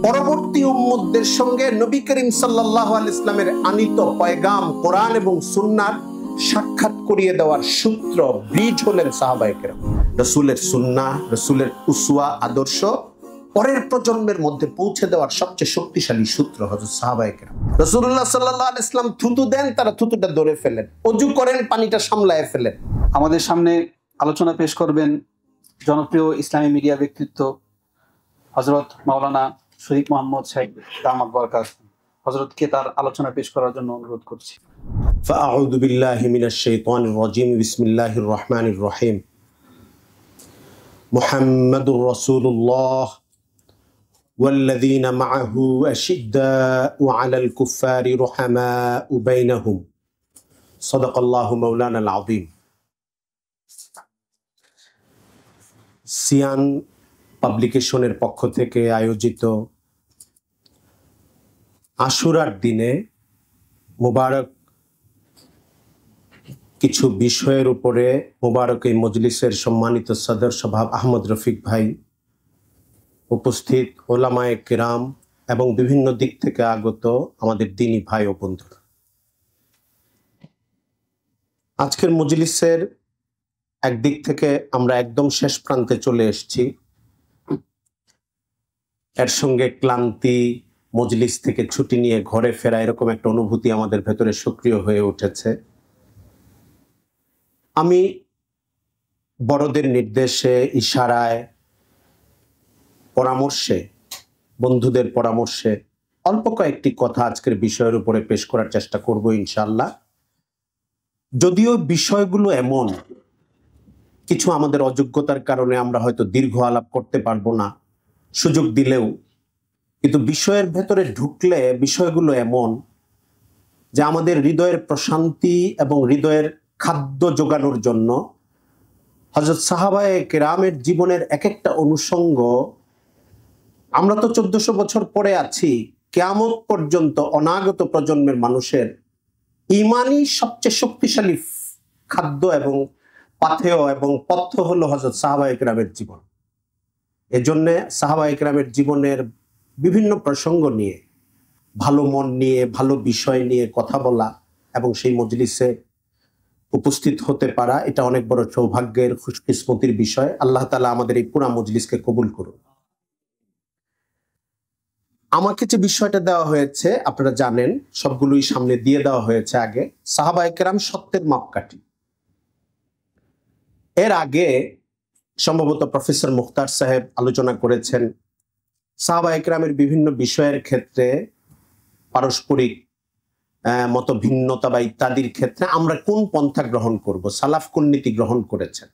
পরবর্তী উম্মতদের সঙ্গে নবী করিম সাল্লাল্লাহু আলাইহি ইসলামের আনিত পয়গাম কোরআন এবং সুন্নাহর সাক্ষাৎ করিয়ে দেওয়ার সূত্র ব্রিজ হলেন সাহাবায়ে কেরাম। রাসূলের সুন্নাহ, রাসূলের উসওয়া আদর্শ পরের প্রজন্মের মধ্যে পৌঁছে দেওয়ার সবচেয়ে শক্তিশালী সূত্র হযরত সাহাবায়ে কেরাম। রাসূলুল্লাহ সাল্লাল্লাহু আলাইহি ইসলাম থুতু দেন, তারা থুতুটা ধরে ফেলেন, ওযু করেন, পানিটা সামলায় ফেলেন। আমাদের সামনে আলোচনা পেশ করবেন জনপ্রিয় ইসলামী মিডিয়া ব্যক্তিত্ব হযরত মাওলানা শরীফ মোহাম্মদ সাহেব দামাত বরকাত। হযরতকে তার আলোচনা পেশ করার জন্য অনুরোধ করছি। ফাআউযু বিল্লাহি মিনাশ শাইতানির রাজিম। বিসমিল্লাহির রহমানির রহিম। মুহাম্মাদুর রাসূলুল্লাহ ওয়াল্লাযীনা মাআহু আশিদ্দাউ আলাল কুফফারি রুহামাউ বাইনাহুম। সাদাকাল্লাহু মাওলানাল আযীম। সিয়ান পাবলিকেশনের পক্ষ থেকে আয়োজিত আশুরার দিনে মুবারক কিছু বিষয়ের উপরে মুবারক এই মজলিসের সম্মানিত সদর সভাপতি আহমদ রফিক ভাই, উপস্থিত ওলামায়ে কিরাম এবং বিভিন্ন দিক থেকে আগত আমাদের দ্বীনী ভাই ও বন্ধুরা, আজকের মজলিসের একদিক থেকে আমরা একদম শেষ প্রান্তে চলে এসেছি। এর সঙ্গে ক্লান্তি, মজলিস থেকে ছুটি নিয়ে ঘরে ফেরা, এরকম একটা অনুভূতি আমাদের ভেতরে সক্রিয় হয়ে উঠেছে। আমি বড়দের নির্দেশে, ইশারায়, পরামর্শে, বন্ধুদের পরামর্শে অল্প কয়েকটি কথা আজকের বিষয়ের উপরে পেশ করার চেষ্টা করব ইনশাআল্লাহ। যদিও বিষয়গুলো এমন, কিছু আমাদের অযোগ্যতার কারণে আমরা হয়তো দীর্ঘ আলাপ করতে পারবো না, সুযোগ দিলেও, কিন্তু বিষয়ের ভেতরে ঢুকলে বিষয়গুলো এমন যে আমাদের হৃদয়ের প্রশান্তি এবং হৃদয়ের খাদ্য যোগানোর জন্য হযরত সাহাবায়ে কেরামের জীবনের এক একটা অনুষঙ্গ, আমরা তো 1400 বছর পরে আছি, কিয়ামত পর্যন্ত অনাগত প্রজন্মের মানুষের ঈমানই সবচেয়ে শক্তিশালী খাদ্য এবং পাথেয় এবং পথ্য হলো হযরত সাহাবায়ে কেরামের জীবন। এজন্য সাহাবায়ে কেরামের জীবনের বিভিন্ন প্রসঙ্গ নিয়ে, ভালো মন নিয়ে, ভালো বিষয় নিয়ে কথা বলা এবং সেই মজলিসে উপস্থিত হতে পারা, এটা অনেক বড় সৌভাগ্যের, খুশকিসমতির বিষয়। আল্লাহ তাআলা আমাদের এই পুরা মজলিসকে কবুল করুন। আমাকে যে বিষয়টা দেওয়া হয়েছে আপনারা জানেন, সবগুলোই সামনে দিয়ে দেওয়া হয়েছে আগে। সাহাবায়ে কেরাম সত্যের মাপকাঠি। এর আগে সম্ভবত প্রফেসর মুখতার সাহেব আলোচনা করেছেন সাহাবায়ে কেরামের বিভিন্ন বিষয়ের ক্ষেত্রে, পারস্পরিক মত ভিন্নতা বা ইত্যাদির ক্ষেত্রে আমরা কোন পন্থা গ্রহণ করব, সালাফ কোন নীতি গ্রহণ করেছেন।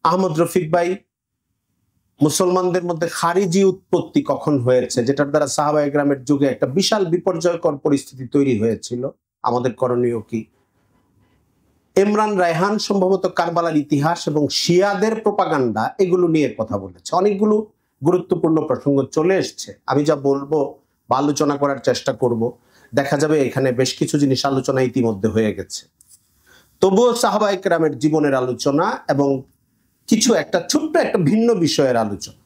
আহমদ রফিক ভাই মুসলমানদের মধ্যে খারিজি উৎপত্তি কখন হয়েছে, যেটার দ্বারা সাহাবায়ে কেরামের যুগে একটা বিশাল বিপর্যয়কর পরিস্থিতি তৈরি হয়েছিল, আমাদের করণীয় কি। ইমরান রায়হান সম্ভবত কারবালার ইতিহাস এবং শিয়াদের প্রোপাগান্ডা, এগুলো নিয়ে কথা বলেছে। অনেকগুলো গুরুত্বপূর্ণ প্রসঙ্গ চলে এসছে। আমি যা বলবো বা আলোচনা করার চেষ্টা করব, দেখা যাবে এখানে বেশ কিছু জিনিস আলোচনা ইতিমধ্যে হয়ে গেছে। তবুও সাহাবায়ে কেরামের জীবনের আলোচনা এবং কিছু একটা ছোট্ট একটা ভিন্ন বিষয়ের আলোচনা।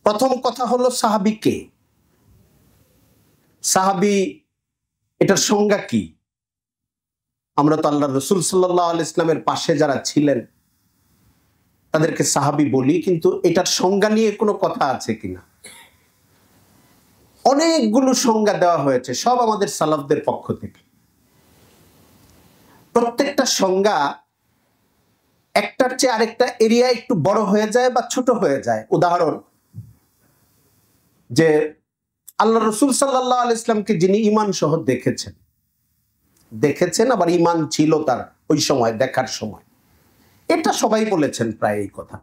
প্রথম কথা হলো সাহাবী কে? সাহাবী এটার সংজ্ঞা কি? আমরা তো আল্লাহর রাসূল সাল্লাল্লাহু আলাইহি ইসলামের পাশে যারা ছিলেন তাদেরকে সাহাবী বলি, কিন্তু এটার সংজ্ঞা নিয়ে কোনো কথা আছে কিনা? অনেকগুলো সংজ্ঞা দেওয়া হয়েছে, সব আমাদের সালাফদের পক্ষ থেকে। প্রত্যেকটা সংজ্ঞা একটার চেয়ে আরেকটা এরিয়া একটু বড় হয়ে যায় বা ছোট হয়ে যায়। উদাহরণ, যে আল্লাহ রাসূল সাল্লাল্লাহু আলাইহি ইসলামকে যিনি ঈমান সহ দেখেছেন, আবার ঈমান ছিল তার ওই সময়, দেখার সময়, এটা সবাই বলেছেন প্রায় এই কথা।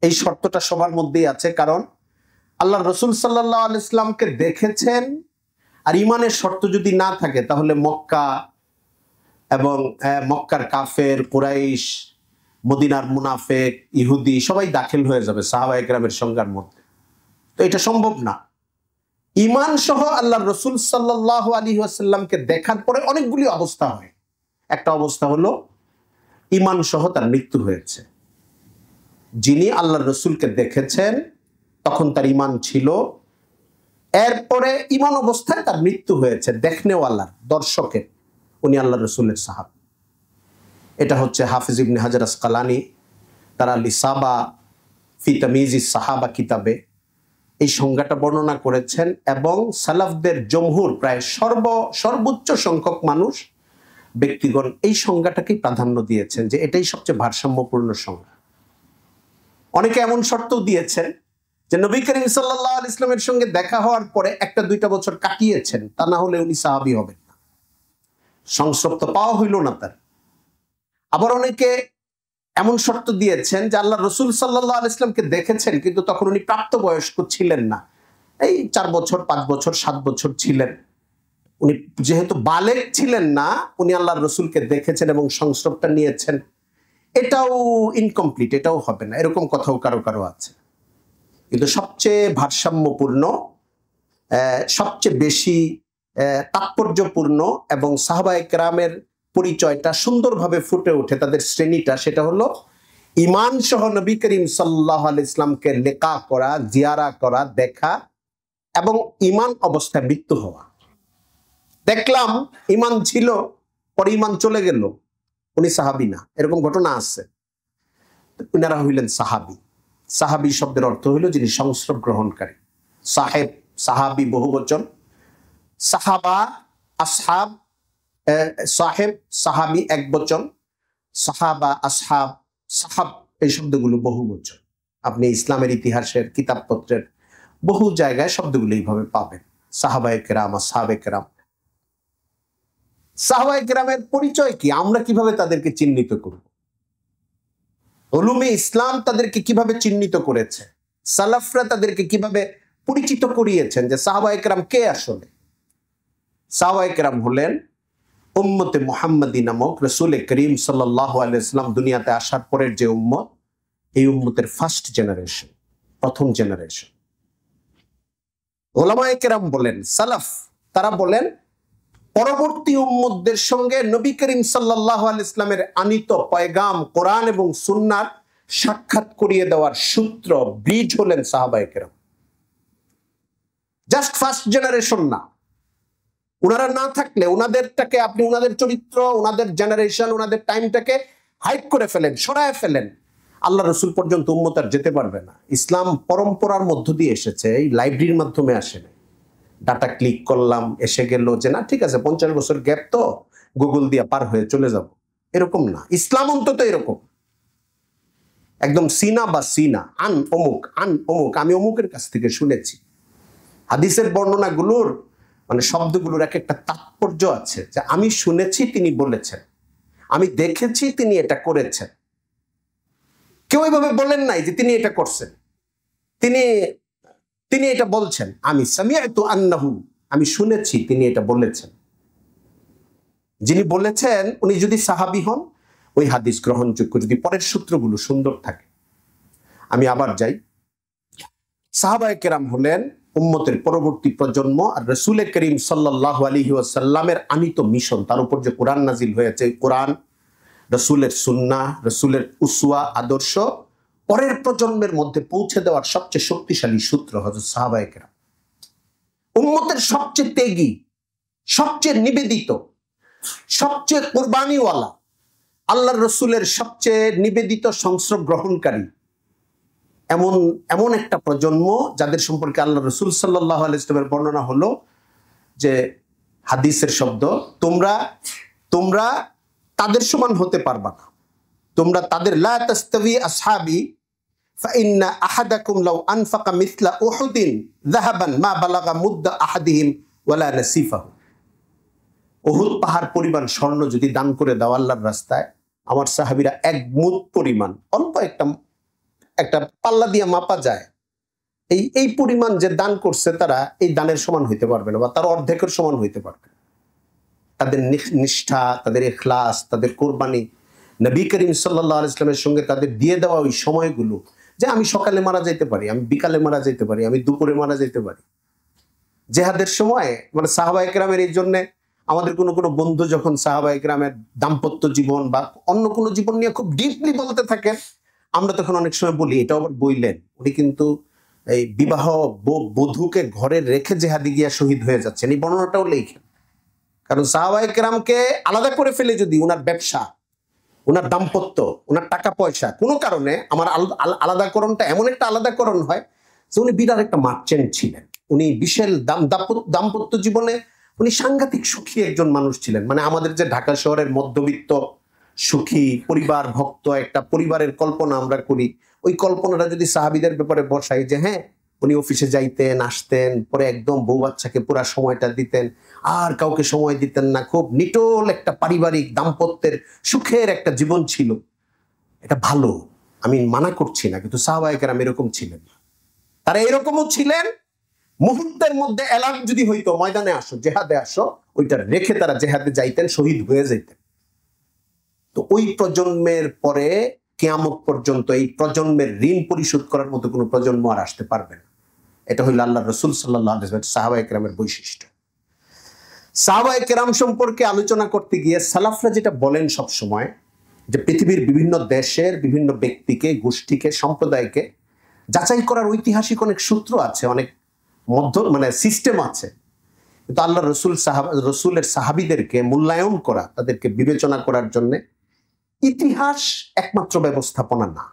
এই শর্তটা সবার মধ্যেই আছে, কারণ আল্লাহ রাসূল সাল্লাল্লাহু আলাইহি ইসলামকে দেখেছেন আর ঈমানের শর্ত যদি না থাকে, তাহলে মক্কা এবং মক্কার কাফের, কুরাইশ, মদিনার মুনাফিক, ইহুদি সবাই দাখিল হয়ে যাবে সাহাবায়ে কেরামের সংজ্ঞার মধ্যে। তো এটা সম্ভব না। ঈমান সহ আল্লাহ রাসূল সাল্লাল্লাহু আলাইহি ওয়াসাল্লামকে দেখার পরে অনেকগুলি অবস্থা হয়। একটা অবস্থা হলো ঈমান সহ তার মৃত্যু হয়েছে। যিনি আল্লাহর রাসূলকে দেখেছেন তখন তার ঈমান ছিল। এরপরে ঈমান অবস্থায় তার মৃত্যু হয়েছে দেখনেওয়ালার, দর্শকের, উনি আল্লাহ রসুলের সাহাবী। এটা হচ্ছে হাফিজ ইবনে হাজার আসকালানি তার আল ইসাবা ফি তামিজি সাহাবা কিতাবে এই সংজ্ঞাটা বর্ণনা করেছেন। এবং সালাফদের জমহুর, প্রায় সর্বোচ্চ সংখ্যক মানুষ, ব্যক্তিগণ এই সংজ্ঞাটাকেই প্রাধান্য দিয়েছেন যে এটাই সবচেয়ে ভারসাম্যপূর্ণ সংজ্ঞা। অনেকে এমন শর্তও দিয়েছেন যে নবী করিম সাল্লাল্লাহু আলাইহি ওয়াসাল্লামের সঙ্গে দেখা হওয়ার পরে 1-2 বছর কাটিয়েছেন, তা না হলে উনি সাহাবী হবেন না, সংস্রব তো পাওয়া হইল না তার। আবার অনেকে এমন শর্ত দিয়েছেন যে আল্লাহ রসুল সাল্লাল্লাহু আলাইহি ওয়াসাল্লামকে দেখেছেন, কিন্তু তখন উনি প্রাপ্তবয়স্ক ছিলেন না, এই 4 বছর 5 বছর 7 বছর ছিলেন। উনি যেহেতু বালেগ ছিলেন না, উনি আল্লাহর রসুলকে দেখেছেন এবং সংস্রবটা নিয়েছেন, এটাও ইনকমপ্লিট, এটাও হবে না, এরকম কথাও কারো কারো আছে। কিন্তু সবচেয়ে ভারসাম্যপূর্ণ, সবচেয়ে বেশি তাৎপর্যপূর্ণ এবং সাহাবায়ে কেরামের পরিচয়টা সুন্দরভাবে ফুটে ওঠে, তাদের শ্রেণীটা, সেটা হলো ঈমান সহ নবী করিম সাল্লাল্লাহু আলাইহি ওয়াসাল্লামকে লিকা করা, জিয়ারা করা, দেখা এবং ঈমান অবস্থায় মৃত্যু হওয়া। দেখলাম ঈমান ছিল, পরে ঈমান চলে গেল, উনি সাহাবী না, এরকম ঘটনা আছে। উনারা হইলেন সাহাবী। সাহাবী শব্দের অর্থ হইল যিনি সংস্রব গ্রহণকারী। সাহেব, সাহাবী বহুবচন, সাহাবা, আসহাব, সাহেব, সাহাবী একবচন, সাহাবা, আসহাব, সাহাব এই শব্দগুলো বহুবচন। আপনি ইসলামের ইতিহাসের কিতাবপত্রের বহু জায়গায় শব্দগুলো এইভাবে পাবেন, সাহাবায়ে কেরাম, আসহাবে কেরাম। সাহাবায়ে কেরামের পরিচয় কি? আমরা কিভাবে তাদেরকে চিহ্নিত করব? উলুমে ইসলাম তাদেরকে কিভাবে চিহ্নিত করেছে? সালাফরা তাদেরকে কিভাবে পরিচিত করিয়েছেন যে সাহাবায়ে কেরাম কে আসলে? সাহাবায়ে কেরাম হলেন উম্মতে মুহাম্মাদি নামক রাসূল করিম সাল্লাল্লাহু আলাইহি ওয়াসাল্লাম দুনিয়াতে আসার পরের যে উম্মত, এই উম্মতের ফার্স্ট জেনারেশন, প্রথম জেনারেশন। উলামায়ে কেরাম বলেন, সালাফ তারা বলেন পরবর্তী উম্মতদের সঙ্গে নবী করিম সাল্লাল্লাহু আলাইহি ওয়াসাল্লামের আনিত পয়গাম, কোরআন এবং সুন্নাহর সাক্ষাৎ করিয়ে দেওয়ার সূত্র, ব্রিজ হলেন সাহাবায়ে কেরাম। জাস্ট ফার্স্ট জেনারেশন না, ওনারা না থাকলে ওনাদেরটাকে আপনি, ওনাদের চরিত্র, ওনাদের জেনারেশন, ওনাদের টাইমটাকে হাইড করে ফেলেন, সরায় ফেলেন, আল্লাহ রসুল পর্যন্ত উম্মত আর যেতে পারবে না। ইসলাম পরম্পরার মধ্য দিয়ে এসেছে, এই লাইব্রেরির মাধ্যমে আসে না। ডাটা ক্লিক করলাম, এসে গেল যে না ঠিক আছে 50 বছর গ্যাপ, তো গুগল দিয়ে পার হয়ে চলে যাব, এরকম না। ইসলাম অন্তত এরকম একদম সিনা বা সিনা, আন অমুক, আন অমুক, আমি অমুকের কাছ থেকে শুনেছি। হাদিসের বর্ণনাগুলোর মানে শব্দগুলোর এক একটা তাৎপর্য আছে, যে আমি শুনেছি তিনি বলেছেন, আমি দেখেছি তিনি এটা করেছেন। কেউ এভাবে বলেন নাই যে তিনি এটা করছেন, তিনি এটা বলছেন। আমি সামিআতু আন্নাহু, আমি শুনেছি তিনি এটা বলেছেন। যিনি বলেছেন উনি যদি সাহাবী হন, ওই হাদিস গ্রহণযোগ্য, যদি পরের সূত্রগুলো সুন্দর থাকে। আমি আবার যাই, সাহাবায়ে কেরাম হলেন উম্মতের পরবর্তী প্রজন্ম, আর রাসূল করিম সাল্লাল্লাহু আলাইহি ওয়াসাল্লামের আনিত মিশন, তার উপর যে কোরআন নাজিল হয়েছে, কোরআন, রাসূলের সুন্নাহ, রাসূলের উসওয়া আদর্শ পরের প্রজন্মের মধ্যে পৌঁছে দেওয়ার সবচেয়ে শক্তিশালী সূত্র হযরত সাহাবায়ে কেরাম। উম্মতের সবচেয়ে ত্যাগী, সবচেয়ে নিবেদিত, সবচেয়ে কুরবানিওয়ালা, আল্লাহর রসুলের সবচেয়ে নিবেদিত সংস্রব গ্রহণকারী এমন একটা প্রজন্ম, যাদের সম্পর্কে আল্লাহ রসুল সাল্লাল্লাহু আলাইহি ওয়াসাল্লামের বর্ণনা হলো যে হাদিসের শব্দ, তোমরা তাদের সমান হতে পারবা না, তোমরা তাদের, লা তাস্তাবি আসহাবি ফাইন্না আহাদাকুম লাউ আনফাকা মিসলা উহুদিন যাহাবান মা বালাগা মুদ্দা আহাদিহিম ওয়ালা নাসিফাহু। উহুদ পাহাড় পরিমাণ স্বর্ণ যদি দান করে দাও আল্লাহর রাস্তায়, আমার সাহাবীরা 1 মুদ পরিমাণ, অল্প একটা পাল্লা দিয়ে মাপা যায়, এই পরিমাণ যে দান করছে তারা এই দানের সমান হইতে পারবে না, বা তার অর্ধেকের সমান হইতে পারবে। তাদের নিষ্ঠা, তাদের ইখলাস, তাদের কোরবানি, নবী করিম সাল্লাল্লাহু আলাইহি ওয়াসাল্লামের সঙ্গে তাদের দিয়ে দেওয়া ওই সময়গুলো, যে আমি সকালে মারা যেতে পারি, আমি বিকালে মারা যেতে পারি, আমি দুপুরে মারা যেতে পারি। জেহাদের সময় মানে সাহাবায়ে কেরামের, এই জন্যে আমাদের কোনো বন্ধু যখন সাহাবায়ে কেরামের দাম্পত্য জীবন বা অন্য কোনো জীবন নিয়ে খুব ডিপলি বলতে থাকেন, আমরা তখন অনেক সময় বলি, এটা আবার বললেন, উনি কিন্তু এই বিবাহ বধূকে ঘরে রেখে জেহাদি গিয়া শহীদ হয়ে যাচ্ছেন, এই বর্ণনাটাও লেখেন। কারণ সাহাবায়ে কেরামকে আলাদা করে ফেলে যদি উনার ব্যবসা, উনার দাম্পত্য, উনার টাকা পয়সা কোনো কারণে আমার আলাদাকরণটা এমন একটা আলাদাকরণ হয় যে উনি বিরাট একটা মার্চেন্ট ছিলেন। উনি বিশাল দাম্পত্য জীবনে উনি সাংঘাতিক সুখী একজন মানুষ ছিলেন। মানে আমাদের যে ঢাকা শহরের মধ্যবিত্ত সুখী পরিবার ভক্ত একটা পরিবারের কল্পনা আমরা করি, ওই কল্পনাটা যদি সাহাবীদের ব্যাপারে বসাই যে হ্যাঁ উনি অফিসে যাইতেন আসতেন, পরে একদম বউ বাচ্চাকে পুরা সময়টা দিতেন, আর কাউকে সময় দিতেন না, খুব নিটোল একটা পারিবারিক দাম্পত্যের সুখের একটা জীবন ছিল, এটা ভালো, আমি মানা করছি না, কিন্তু সাহাবায়ে কেরাম এরকম ছিলেন না। তারা এরকমও ছিলেন মুহূর্তের মধ্যে এলান যদি হইতো ময়দানে আসো জেহাদে আসো, ওইটা রেখে তারা জেহাদে যাইতেন, শহীদ হয়ে যেতেন। তো ওই প্রজন্মের পরে কিয়ামত পর্যন্ত এই প্রজন্মের ঋণ পরিশোধ করার মতো কোনো প্রজন্ম আর আসতে পারবে না। এটা হইল আল্লাহ রসুল সাল্লাল্লাহু আলাইহি ওয়াসাল্লাম সাহাবায়ে কেরামের বৈশিষ্ট্য। সাহাবায়ে কেরাম সম্পর্কে আলোচনা করতে গিয়ে সালাফরা যেটা বলেন সব সময়, যে পৃথিবীর বিভিন্ন দেশের বিভিন্ন ব্যক্তিকে, গোষ্ঠীকে, সম্প্রদায়কে যাচাই করার ঐতিহাসিক অনেক সূত্র আছে, অনেক মানে সিস্টেম আছে, কিন্তু আল্লাহ রসুলের সাহাবীদেরকে মূল্যায়ন করা, তাদেরকে বিবেচনা করার জন্য ইতিহাস একমাত্র ব্যবস্থাপনা না।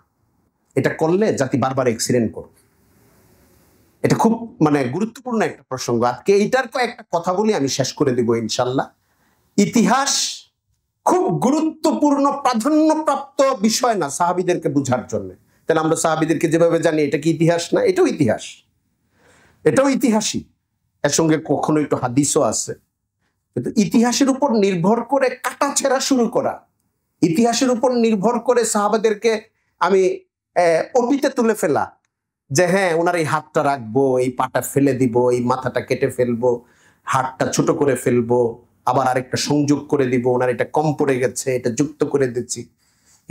এটা করলে জাতি বারবার অ্যাক্সিডেন্ট করবে। এটা খুব মানে গুরুত্বপূর্ণ একটা প্রসঙ্গ। আজকে এইটার কয়েকটা কথা বলি, আমি শেষ করে দিব ইনশাল্লাহ। ইতিহাস খুব গুরুত্বপূর্ণ প্রাধান্যপ্রাপ্ত বিষয় না সাহাবীদেরকে বোঝার জন্য। তাহলে আমরা সাহাবীদেরকে যেভাবে জানি এটা কি ইতিহাস না? এটাও ইতিহাস, এটাও ইতিহাসই, এর সঙ্গে কখনো একটু হাদিসও আছে। কিন্তু ইতিহাসের উপর নির্ভর করে কাটাছেঁড়া শুরু করা, ইতিহাসের উপর নির্ভর করে সাহাবাদেরকে আমি অতীতে তুলে ফেলা, যে হ্যাঁ ওনার এই হাতটা রাখবো, এই পাটা ফেলে দিব, এই মাথাটা কেটে ফেলবো, হাতটা ছোট করে ফেলবো, আবার আরেকটা সংযোগ করে দিব, ওনার এটা কম পড়ে গেছে এটা যুক্ত করে দিচ্ছি,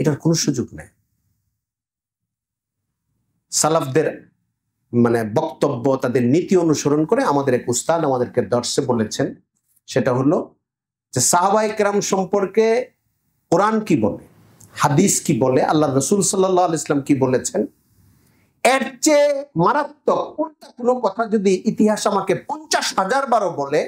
এটার কোনো সুযোগ নেই। সালাফদের মানে বক্তব্য, তাদের নীতি অনুসরণ করে আমাদের এক উস্তাদ আমাদেরকে দর্শে বলেছেন, সেটা হলো যে সাহাবায়ে কেরাম সম্পর্কে কোরআন কি বলে, হাদিস কি বলে, আল্লাহ রসুল সাল্লাল্লাহু আলাইহি ওয়াসাল্লাম কি বলেছেন, এর চেয়ে মারাত্মক উল্টা কোনো কথা যদি ইতিহাস আমাকে 50,000 বারও বলে,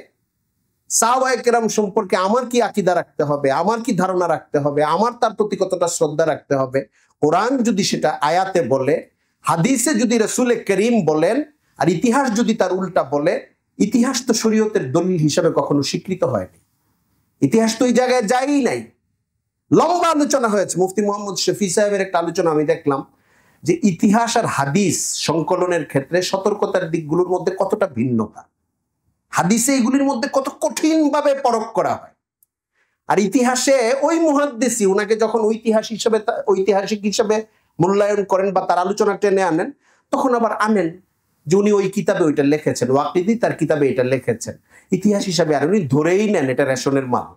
সাহাবায়ে কেরাম সম্পর্কে আমার কি আকীদা রাখতে হবে, আমার কি ধারণা রাখতে হবে, আমার তার প্রতি কতটা শ্রদ্ধা রাখতে হবে, কোরআন যদি সেটা আয়াতে বলে, হাদিসে যদি রাসূল করিম বলেন, আর ইতিহাস যদি তার উল্টা বলে, ইতিহাস তো শরীয়তের দলিল হিসাবে কখনো স্বীকৃত হয়নি। ইতিহাস তো ওই জায়গায় যায়ই নাই। লম্বা আলোচনা হয়েছে, মুফতি মোহাম্মদ শফি সাহেবের একটা আলোচনা আমি দেখলাম, যে ইতিহাস আর হাদিস সংকলনের ক্ষেত্রে সতর্কতার দিকগুলোর মধ্যে কতটা ভিন্নতা, হাদিসে এগুলির মধ্যে কত কঠিন ভাবে পরখ করা হয়, আর ইতিহাসে ওই মুহাদ্দিসি উনাকে যখন ঐতিহাসিক হিসেবে মূল্যায়ন করেন বা তার আলোচনা টেনে আনেন, তখন আবার আনেন যে উনি ওই কিতাবে ওইটা লিখেছেন, ওয়াকিদি তার কিতাবে এটা লিখেছেন, ইতিহাস হিসাবে আর উনি ধরেই নেন এটা রেশনের মাল,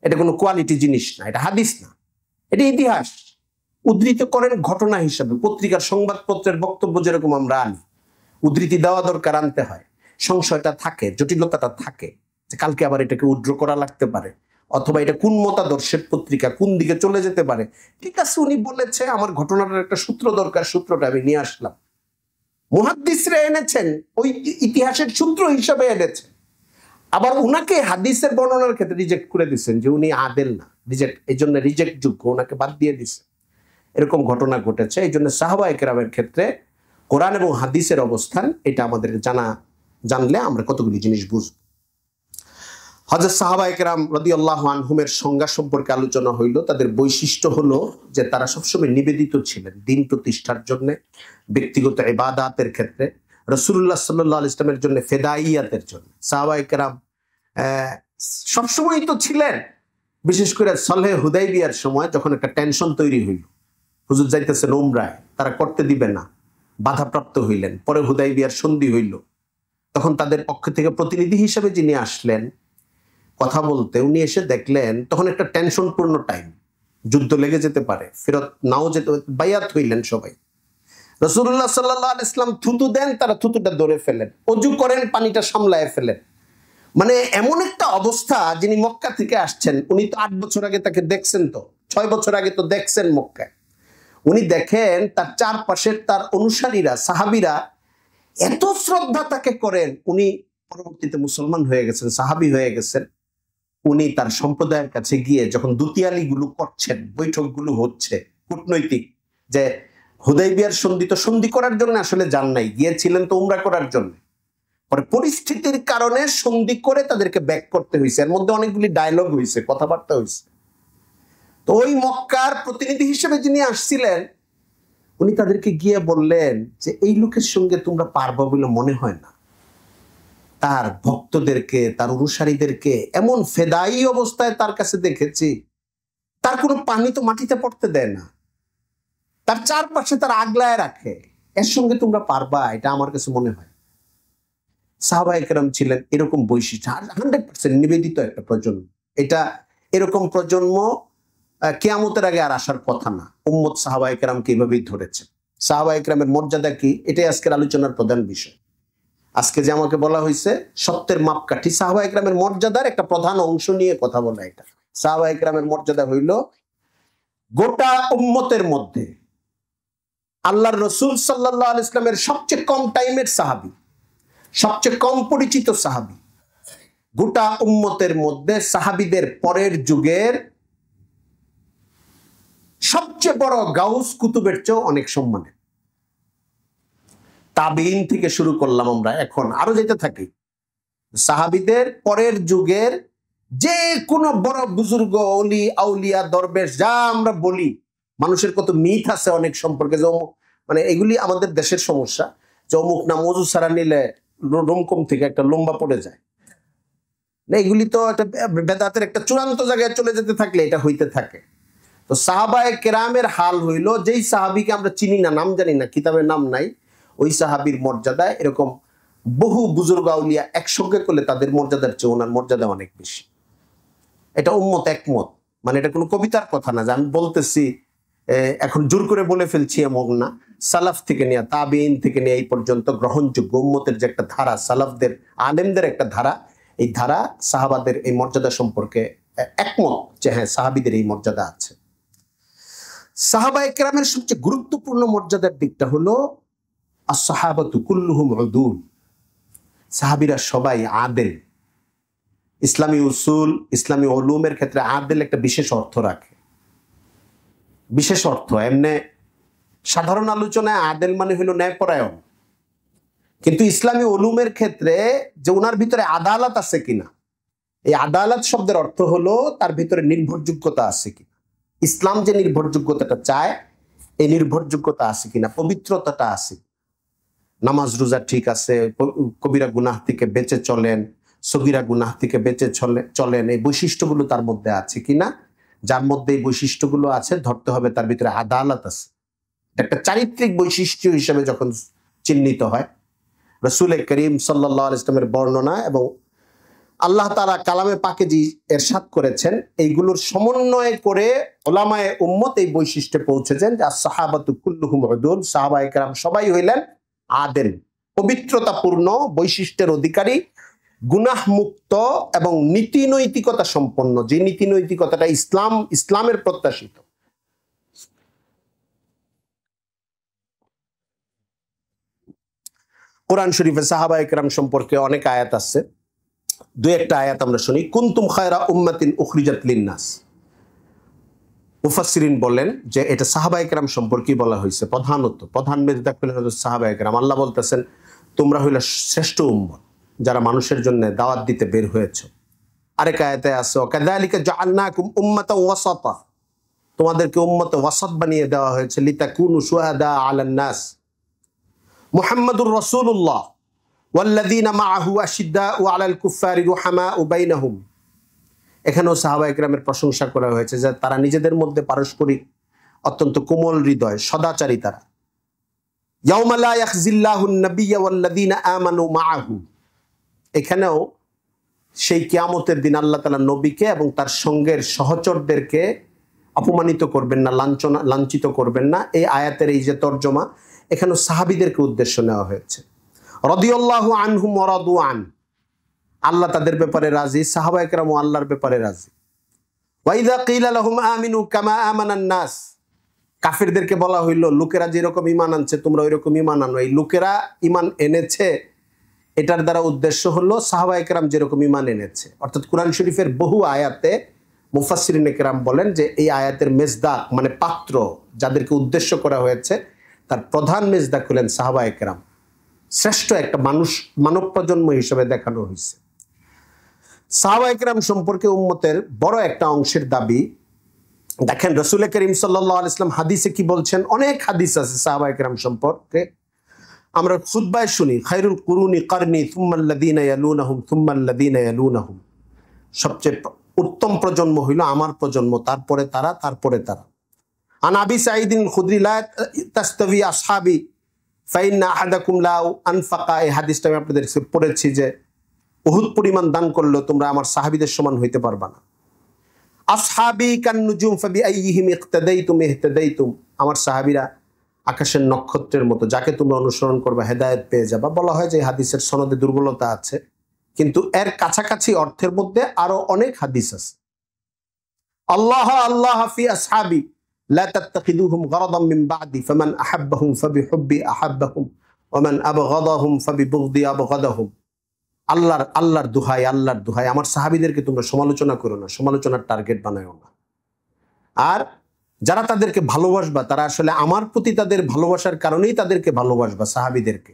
এটা কোনো কোয়ালিটি জিনিস না, এটা হাদিস না, এটা ইতিহাস। উদ্ধৃত করেন ঘটনা হিসাবে, পত্রিকার সংবাদপত্রের বক্তব্য যেরকম আমরা আনি, উদ্ধৃতি দেওয়া দরকার, আনতে হয়, সংশয়টা থাকে, জটিলতাটা থাকে, যে কালকে আবার এটাকে উড্র করা লাগতে পারে, অথবা এটা কোন মতাদর্শের পত্রিকা, কোন দিকে চলে যেতে পারে। ঠিক আছে, উনি বলেছে, আমার ঘটনাটার একটা সূত্র দরকার, সূত্রটা আমি নিয়ে আসলাম। মুহাদ্দিসরা এনেছেন ওই ইতিহাসের সূত্র হিসাবে এনেছেন, আবার উনাকে হাদিসের বর্ণনার ক্ষেত্রে রিজেক্ট করে দিচ্ছেন, যে উনি আদেল না, রিজেক্ট, এই জন্য রিজেক্ট যোগ্য, ওনাকে বাদ দিয়ে দিচ্ছেন। এরকম ঘটনা ঘটেছে। এই জন্য সাহাবায়ে কেরামের ক্ষেত্রে কোরআন এবং হাদিসের অবস্থান, এটা আমাদের জানলে আমরা কতগুলি জিনিস বুঝব। হযরত সাহাবায়ে কেরাম রাদিয়াল্লাহু আনহুমের সংজ্ঞা সম্পর্কে আলোচনা হইল। তাদের বৈশিষ্ট্য হলো যে তারা সবসময় নিবেদিত ছিলেন দিন প্রতিষ্ঠার জন্য, ব্যক্তিগত ইবাদাতের ক্ষেত্রে, রাসূলুল্লাহ সাল্লাল্লাহু আলাইহি ওয়াসাল্লামের জন্য ফেদাইয়াতের জন্য। সাহাবায়ে কেরাম সবসময়ই তো ছিলেন, বিশেষ করে সলহে হুদাইবিয়ার সময় যখন একটা টেনশন তৈরি হইল, হুজুর যাইতেছেন উমরায়, তারা করতে দিবে না, বাধাপ্রাপ্ত হইলেন, পরে হুদাইবিয়ার সন্ধি হইল, তখন তাদের পক্ষ থেকে প্রতিনিধি হিসেবে যিনি আসলেন কথা বলতে, উনি এসে দেখলেন তখন একটা টেনশনপূর্ণ টাইম, যুদ্ধ লেগে যেতে পারে, ফেরত নাও যেতে, বাইয়াত হইলেন সবাই। রাসূলুল্লাহ সাল্লাল্লাহু আলাইহি ওয়াসাল্লাম থুতু দেন, তারা থুতুটা ধরে ফেলেন, অজু করেন, পানিটা সামলায় ফেলেন। মানে এমন একটা অবস্থা, যিনি মক্কা থেকে আসছেন, উনি তো 8 বছর আগে তাকে দেখছেন, তো 6 বছর আগে তো দেখছেন মক্কায়, উনি দেখেন তার চারপাশের তার অনুসারীরা, সাহাবীরা এত শ্রদ্ধা তাকে করেন, উনি পরবর্তীতে মুসলমান হয়ে গেছেন, সাহাবী হয়ে গেছেন। উনি তার সম্প্রদায়ের কাছে গিয়ে যখন দুতিয়ালি গুলো করছেন, বৈঠকগুলো হচ্ছে কূটনৈতিক, যে হুদাইবিয়ার সন্ধি তো সন্ধি করার জন্য আসলে যান নাই, গিয়েছিলেন তো উমরা করার জন্য, পরে পরিস্থিতির কারণে সন্ধি করে তাদেরকে ব্যাক করতে হয়েছে। এর মধ্যে অনেকগুলি ডায়লগ হয়েছে, কথাবার্তা হয়েছে। তো ওই মক্কার প্রতিনিধি হিসেবে যিনি আসছিলেন, উনি তাদেরকে গিয়ে বললেন যে এই লোকের সঙ্গে তোমরা পারবা বলে মনে হয় না। তার ভক্তদেরকে, তার অনুসারীদেরকে এমন ফেদাই অবস্থায় তার কাছে দেখেছি, তার কোনো পানি তো মাটিতে পড়তে দেয় না, তার চারপাশে তার আগলায় রাখে, এর সঙ্গে তোমরা পারবা, এটা আমার কাছে মনে হয়। সাহাবায়ে কেরাম ছিলেন এরকম বৈশিষ্ট্য, 100% নিবেদিত একটা প্রজন্ম। এটা এরকম প্রজন্ম কিয়ামতের আগে আর আসার কথা না। উম্মত সাহাবায়ে কেরামকে এইভাবেই ধরেছে। সাহাবায়ে কেরামের মর্যাদা কি, এটাই আজকের আলোচনার প্রধান বিষয়। আজকে যে আমাকে বলা হয়েছে সত্যের মাপকাঠি, সাহাবায়ে কেরামের মর্যাদার একটা প্রধান অংশ নিয়ে কথা বলা। এটা সাহাবায়ে কেরামের মর্যাদা হইল গোটা উম্মতের মধ্যে আল্লাহর রাসূল সাল্লাল্লাহু আলাইহি ওয়াসাল্লামের সবচেয়ে কম টাইমের সাহাবী, সবচেয়ে কম পরিচিত সাহাবী, গোটা উম্মতের মধ্যে সাহাবীদের পরের যুগের সবচেয়ে বড় গাউস কুতুবের চেয়ে অনেক সম্মানের। তাবিঈন থেকে শুরু করলাম আমরা, এখন আরো যেতে থাকি। সাহাবীদের পরের যুগের যে কোনো বড় বুজুর্গ, অলি আউলিয়া, দরবেশ, যা আমরা বলি, মানুষের কত মিথ আছে অনেক সম্পর্কে, যে মানে এগুলি আমাদের দেশের সমস্যা, যে অমুক নাম ওযু ছাড়া নিলে রোমকম থেকে একটা লম্বা পড়ে যায় না, এগুলি তো একটা বেদাতের একটা চূড়ান্ত জায়গায় চলে যেতে থাকলে এটা হইতে থাকে। তো সাহাবায়ে কেরামের হাল হইল, যেই সাহাবীকে আমরা চিনি না, নাম জানি না, কিতাবের নাম নাই, ওই সাহাবীর মর্যাদা এরকম বহু বুজুর্গ আউলিয়া একসঙ্গে করলে তাদের মর্যাদার চেয়ে ওনার মর্যাদা অনেক বেশি। এটা উম্মত একমত, মানে এটা কোনো কবিতার কথা না যে আমি বলতেছি এখন জোর করে বলে ফেলছি, এমন না। সালাফ থেকে নিয়ে, তাবিঈন থেকে নিয়ে এই পর্যন্ত গ্রহণযোগ্য উম্মতের যে একটা ধারা, সালাফদের আলেমদের একটা ধারা, এই ধারা সাহাবাদের এই মর্যাদা সম্পর্কে একমত যে হ্যাঁ, সাহাবীদের এই মর্যাদা আছে। সাহাবায়ে কেরামের সবচেয়ে গুরুত্বপূর্ণ মর্যাদার দিকটা হলো আস-সাহাবাতু কুল্লুহুম উদুল, সাহাবীরা সবাই আদেল। ইসলামী উসুল, ইসলামী উলুমের ক্ষেত্রে আদেল একটা বিশেষ অর্থ রাখে, বিশেষ অর্থ। এমনি সাধারণ আলোচনায় আদেল মানে হলো ন্যায়পরায়ণ, কিন্তু ইসলামী উলুমের ক্ষেত্রে যে ওনার ভিতরে আদালত আছে কিনা, এই আদালত শব্দের অর্থ হলো তার ভিতরে নির্ভরযোগ্যতা আছে কিনা। ইসলাম যে নির্ভরযোগ্যতাটা চায়, এই নির্ভরযোগ্যতা আছে কিনা, পবিত্রতাটা আছে, নামাজ রোজা ঠিক আছে, কবিরা গুনাহ থেকে বেঁচে চলেন, সগীরা গুনাহ থেকে বেঁচে চলেন, এই বৈশিষ্ট্যগুলো তার মধ্যে আছে কিনা। যার মধ্যে এই বৈশিষ্ট্যগুলো আছে, ধরতে হবে তার ভিতরে আদালত আছে। একটা চারিত্রিক বৈশিষ্ট্য হিসেবে যখন চিহ্নিত হয়, রাসূল করিম সাল্লাল্লাহু আলাইহি ওয়াসাল্লামের বর্ণনা এবং আল্লাহ তাআলা কালামে পাকে যে ইরশাদ করেছেন, এইগুলোর সমন্বয় করে উলামায়ে উম্মত এই বৈশিষ্ট্যে পৌঁছেছেন যে আস-সাহাবাতু কুল্লুহুম উদুল, সাহাবায়ে কেরাম সবাই হইলেন আদেল, পবিত্রতাপূর্ণ বৈশিষ্ট্যের অধিকারী, গুনাহ মুক্ত এবং নীতি নৈতিকতা সম্পন্ন, যে নীতি নৈতিকতাটা ইসলামের প্রত্যাশিত। কোরআন শরীফে সাহাবায়ে কেরাম সম্পর্কে অনেক আয়াত আছে, দুই একটা আয়াত আমরা শুনি। কুনতুম খায়রা উম্মাতিন উখরিজাত লিন-নাস, মুফাসসিরিন বলেন যে এটা সাহাবায়ে কেরাম সম্পর্কে বলা হয়েছে, প্রধান মেজদা সাহাবায়ে কেরাম। আল্লাহ বলতেছেন তোমরা হইলা শ্রেষ্ঠ উম্মত, যারা মানুষের জন্য দাওয়াত দিতে বের হয়েছে। আরেক আয়াতে আছে ওয়াকাযালিকা জাআলনাকুম উম্মাতান ওয়াসাতা, তোমাদেরকে উম্মতে ওয়াসাত বানিয়ে দেওয়া হয়েছে, লিতাকুনু শুহাদা আলান নাস। মুহাম্মাদুর রাসূলুল্লাহ ওয়াল্লাযীনা মাআহু আশিদ্দাউ আলাল কুফফারি রুহামাউ বাইনাহুম, এখানেও সাহাবায়ে কেরামের প্রশংসা করা হয়েছে যে তারা নিজেদের মধ্যে পারস্পরিক অত্যন্ত কোমল হৃদয়, সদাচারী তারা। ইয়াউমা লা ইয়াখজিল্লাহুন নাবিয়্যা ওয়াল্লাযীনা আমানু মাআহু, এখানেও সেই কিয়ামতের দিন আল্লাহ তাআলা নবীকে এবং তার সঙ্গের সহচরদেরকে অপমানিত করবেন না, লাঞ্ছিত করবেন না। এই আয়াতের এই যে তর্জমা, এখানেও সাহাবীদেরকে উদ্দেশ্য নেওয়া হয়েছে। রাদিয়াল্লাহু আনহুম ওয়া রাদু আন, আল্লাহ তাদের ব্যাপারে রাজি, সাহাবায়ে কেরাম আল্লাহর ব্যাপারে রাজি। ওয়া ইযা কিলা লাহুম আমিনু কামা আমানান নাস, কাফেরদেরকে বলা হইলো লোকেরা যেরকম ঈমান আনছে তোমরা ওইরকম ঈমান আনো। এই লোকেরা ঈমান এনেছে এটার দ্বারা উদ্দেশ্য হলো সাহাবায়ে কেরাম যেরকম ঈমান এনেছে। অর্থাৎ কোরআন শরীফের বহু আয়াতে মুফাসসিরিনে কেরাম বলেন যে এই আয়াতের মেজদাক মানে পাত্র যাদেরকে উদ্দেশ্য করা হয়েছে তার প্রধান মেজদাক হলেন সাহাবায়ে কেরাম। শ্রেষ্ঠ একটা মানব প্রজন্ম হিসেবে দেখানো হয়েছে। সাহাবায়ে কেরাম সম্পর্কে উম্মতের বড় একটা অংশের দাবি, দেখেন রাসূল করিম সাল্লাল্লাহু আলাইহি ওয়াসাল্লাম হাদিসে কি বলছেন, অনেক হাদিস আছে সাহাবায়ে কেরাম সম্পর্কে, আমরা খুতবায় শুনি খায়রুল কুরুনি কারনি সুম্মাল্লাযীনা ইয়ালুনাহুম সুম্মাল্লাযীনা ইয়ালুনাহুম, সবচেয়ে উত্তম প্রজন্ম হইল আমার প্রজন্ম, তারপরে তারা, তারপরে তারা। আন আবি সাঈদিন খুদরি লা তাস্তাবি আসহাবি ফাইন্না আহাদাকুম লাউ আনফাকা, এই হাদিসটা আমি আপনাদের পড়েছি যে উহুদ পরিমাণ দান করলেও তোমরা আমার সাহাবীদের সমান হইতে পারবা না। আসহাবি কান নুজুম ফাবিআইহিম ইক্তাদাইতুম ইহতাদাইতুম, আমার সাহাবীরা আকাশের নক্ষত্রের মতো, যাকে তোমরা অনুসরণ করবে হেদায়েত পেয়ে যাবা। বলা হয় যে হাদিসের সনদে দুর্বলতা আছে, কিন্তু এর কাছাকাছি অর্থের মধ্যে আরো অনেক হাদিস আছে। আল্লাহ আল্লাহ ফি আসহাবি লা তাত্তাখিদুহুম গরাদাম মিন বাদি ফামান আহাব্বাহুম ফাবিহুব্বি আহাব্বাহুম ওয়া মান আবগাদাহুম ফাবিবুগদি আবগাদাহুম। আল্লাহর দোহাই, আল্লাহর দোহাই, আমার সাহাবীদেরকে তোমরা সমালোচনা করো না, সমালোচনার টার্গেট বানায়ো না। আর যারা তাদেরকে ভালোবাসবা তারা আসলে আমার প্রতি তাদের ভালোবাসার কারণেই তাদেরকে ভালোবাসবা সাহাবীদেরকে,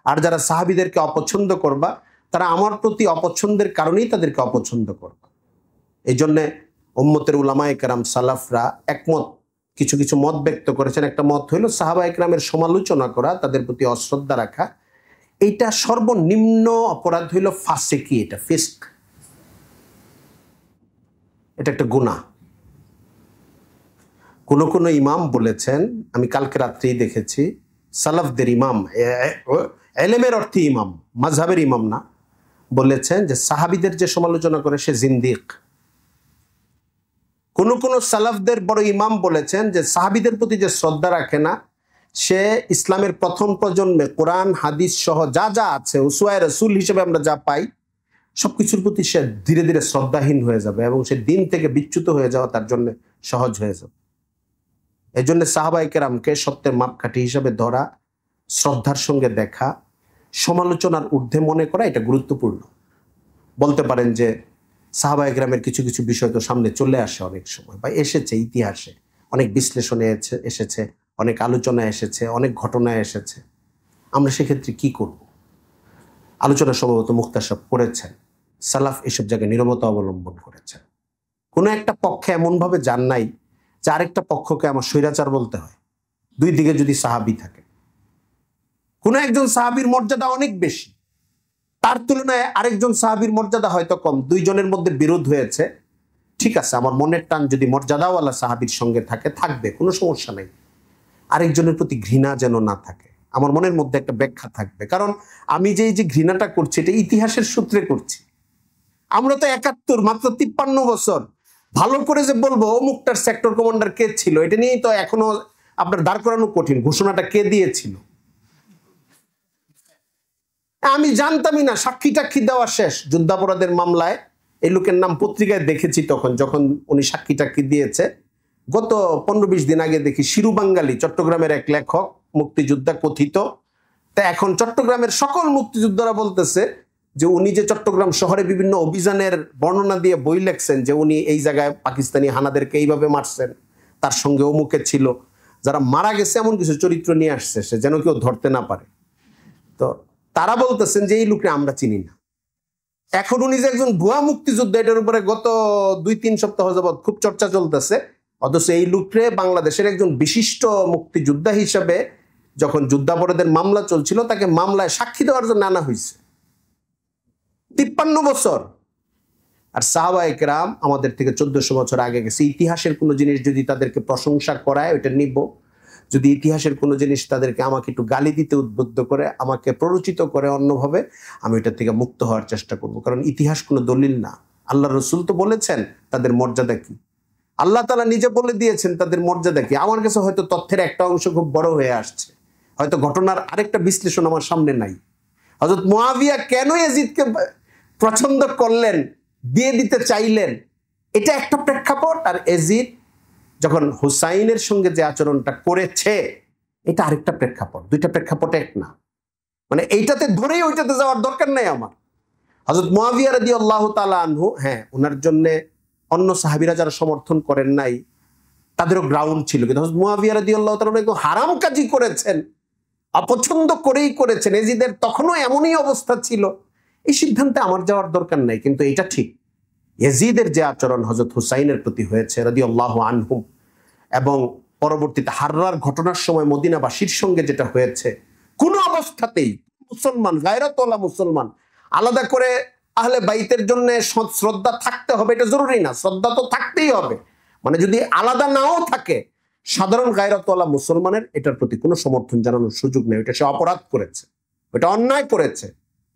আর যারা সাহাবীদেরকে অপছন্দ করবা তারা আমার প্রতি অপছন্দের কারণেই তাদেরকে অপছন্দ করবা। এই জন্যে উম্মতের উলামায়ে কেরাম সালাফরা একমত, কিছু কিছু মত ব্যক্ত করেছেন। একটা মত হইল সাহাবায়ে কেরামের সমালোচনা করা, তাদের প্রতি অশ্রদ্ধা রাখা, এইটা সর্বনিম্ন অপরাধ হইল ফাসিকি, এটা ফিস্ক, এটা একটা গুনাহ। কোন কোন ইমাম বলেছেন, আমি কালকে রাত্রেই দেখেছি, সালাফদের ইমাম, এলেমের অর্থে ইমাম, মাযহাবের ইমাম না, বলেছেন যে সাহাবীদের যে সমালোচনা করে সে জিন্দিক। কোন কোন সালাফদের বড় ইমাম বলেছেন যে সাহাবীদের প্রতি যে শ্রদ্ধা রাখে না সে ইসলামের প্রথম প্রজন্মে কোরআন হাদিস সহ যা যা আছে উসওয়ায়ে রাসূল হিসেবে আমরা যা পাই সবকিছুর প্রতি সে ধীরে ধীরে শ্রদ্ধাহীন হয়ে যাবে এবং সে দিন থেকে বিচ্যুত হয়ে যাওয়া তার জন্য সহজ হয়ে যাবে। এই জন্য সাহাবায়ে কেরামকে সত্যের মাপকাঠি হিসেবে ধরা, শ্রদ্ধার সঙ্গে দেখা, সমালোচনার ঊর্ধ্বে মনে করা, এটা গুরুত্বপূর্ণ। বলতে পারেন যে সাহাবায়ে কেরামের কিছু কিছু বিষয় তো সামনে চলে আসে অনেক সময়, বা এসেছে ইতিহাসে, অনেক বিশ্লেষণে এসেছে, অনেক আলোচনা এসেছে, অনেক ঘটনা এসেছে। আমরা সেক্ষেত্রে কি করব? আলোচনা সম্ভবত মুক্তাসাব করেছেন, সালাফ এসব জায়গায় নীরবতা অবলম্বন করেছেন। কোনো একটা পক্ষে এমনভাবে যান নাই যে আরেকটা পক্ষকে আমার স্বৈরাচার বলতে হয়। দুই দিকে যদি সাহাবী থাকে, কোনো একজন সাহাবীর মর্যাদা অনেক বেশি, তার তুলনায় আরেকজন সাহাবীর মর্যাদা হয়তো কম, দুইজনের মধ্যে বিরোধ হয়েছে, ঠিক আছে, আমার মনের টান যদি মর্যাদাওয়ালা সাহাবীর সঙ্গে থাকে থাকবে, কোনো সমস্যা নেই। আরেকজনের প্রতি ঘৃণা যেন না থাকে, আমার মনের মধ্যে একটা ব্যাখ্যা থাকবে। কারণ আমি যে এই যে ঘৃণাটা করছি এটা ইতিহাসের সূত্রে করছি। আমরা তো ৭১ মাত্র ৫৩ বছর ভালো করে যে বলবো অমুকটার সেক্টর কমান্ডার কে ছিল এটা নিয়েই তো এখনো আপনার দাঁড় করানো কঠিন, ঘোষণাটা কে দিয়েছিল আমি জানতামই না। সাক্ষী টাক্ষী দেওয়া শেষ যুদ্ধাপরাধের মামলায়, এই লোকের নাম পত্রিকায় দেখেছি তখন, যখন উনি সাক্ষী টাক্ষী দিয়েছে। গত ১৫-২০ দিন আগে দেখি শিরু বাঙ্গালী, চট্টগ্রামের এক লেখক, মুক্তিযোদ্ধা কথিত, তা এখন চট্টগ্রামের সকল মুক্তিযোদ্ধারা বলতেছে যে উনি যে চট্টগ্রাম শহরে বিভিন্ন অভিযানের বর্ণনা দিয়ে বই লেখছেন, যে উনি এই জায়গায় পাকিস্তানি হানাদেরকে এইভাবে মারছেন, তার সঙ্গে অমুকে ছিল, যারা মারা গেছে এমন কিছু চরিত্র নিয়ে আসছে সে, যেন কেউ ধরতে না পারে। তো তারা বলতেছেন যে এই লোককে আমরা চিনি না। এখন উনি যে একজন ভুয়া মুক্তিযোদ্ধা এটার উপরে গত ২-৩ সপ্তাহ যাবৎ খুব চর্চা চলতেছে, অথচ এই লোকরে বাংলাদেশের একজন বিশিষ্ট মুক্তিযোদ্ধা হিসেবে যখন যুদ্ধাপরাধের মামলা চলছিল তাকে মামলায় সাক্ষী দেওয়ার জন্য আনা হয়েছে। ৫৩ বছর। আর সাহাবায়ে কেরাম আমাদের থেকে ১৪০০ বছর আগে গেছে। ইতিহাসের কোনো জিনিস যদি তাদেরকে প্রশংসা করায় ওইটা নিব, যদি ইতিহাসের কোনো জিনিস তাদেরকে আমাকে একটু গালি দিতে উদ্বুদ্ধ করে, আমাকে প্ররোচিত করে অন্যভাবে, আমি ওইটা থেকে মুক্ত হওয়ার চেষ্টা করব। কারণ ইতিহাস কোনো দলিল না। আল্লাহ রসুল তো বলেছেন তাদের মর্যাদা কি, আল্লাহ তাআলা নিজে বলে দিয়েছেন তাদের মর্যাদা কি। আমার কাছে হয়তো তথ্যের একটা অংশ খুব বড় হয়ে আসছে, হয়তো ঘটনার আরেকটা বিশ্লেষণ আমার সামনে নাই। হযরত মুআবিয়া কেন ইয়াজিদকে পছন্দ করলেন, বিয়ে দিতে চাইলেন, এটা একটা প্রেক্ষাপট। আর ইয়াজিদ যখন হুসাইনের সঙ্গে যে আচরণটা করেছে, এটা আরেকটা প্রেক্ষাপট, দুইটা প্রেক্ষাপট এক না। মানে এইটাতে ধরেই ওইটাতে যাওয়ার দরকার নাই আমার। হযরত মুআবিয়া রাদিয়াল্লাহু তাআলা আনহু, হ্যাঁ, ওনার জন্য অন্য সাহাবীরা যারা সমর্থন করেন নাই তাদেরও গ্রাউন্ড ছিল, কিন্তু হযরত মুআবিয়া রাদিয়াল্লাহু তাআলা একদম হারাম কাজই করেছেন, অপছন্দ করেই করেছেন। এজিদের তখনও এমনই অবস্থা ছিল, এই সিদ্ধান্তে আমার যাওয়ার দরকার নাই। কিন্তু এটা ঠিক, ইয়াজিদের যে আচরণ হযরত হুসাইনের প্রতি হয়েছে রাদিয়াল্লাহু আনহুম, এবং পরবর্তীতে হাররার ঘটনার সময় মদিনাবাসীর সঙ্গে যেটা হয়েছে, কোনো অবস্থাতেই মুসলমান, গায়রাতওয়ালা মুসলমান আলাদা করে আহলে বাইতের জন্য শ্রদ্ধা থাকতে হবে এটা জরুরি না, শ্রদ্ধা তো থাকতেই হবে। মানে যদি আলাদা নাও থাকে, সাধারণ গায়রাতওয়ালা মুসলমানের এটার প্রতি কোনো সমর্থন জানানোর সুযোগ নেই। এটা সে অপরাধ করেছে, এটা অন্যায় করেছে,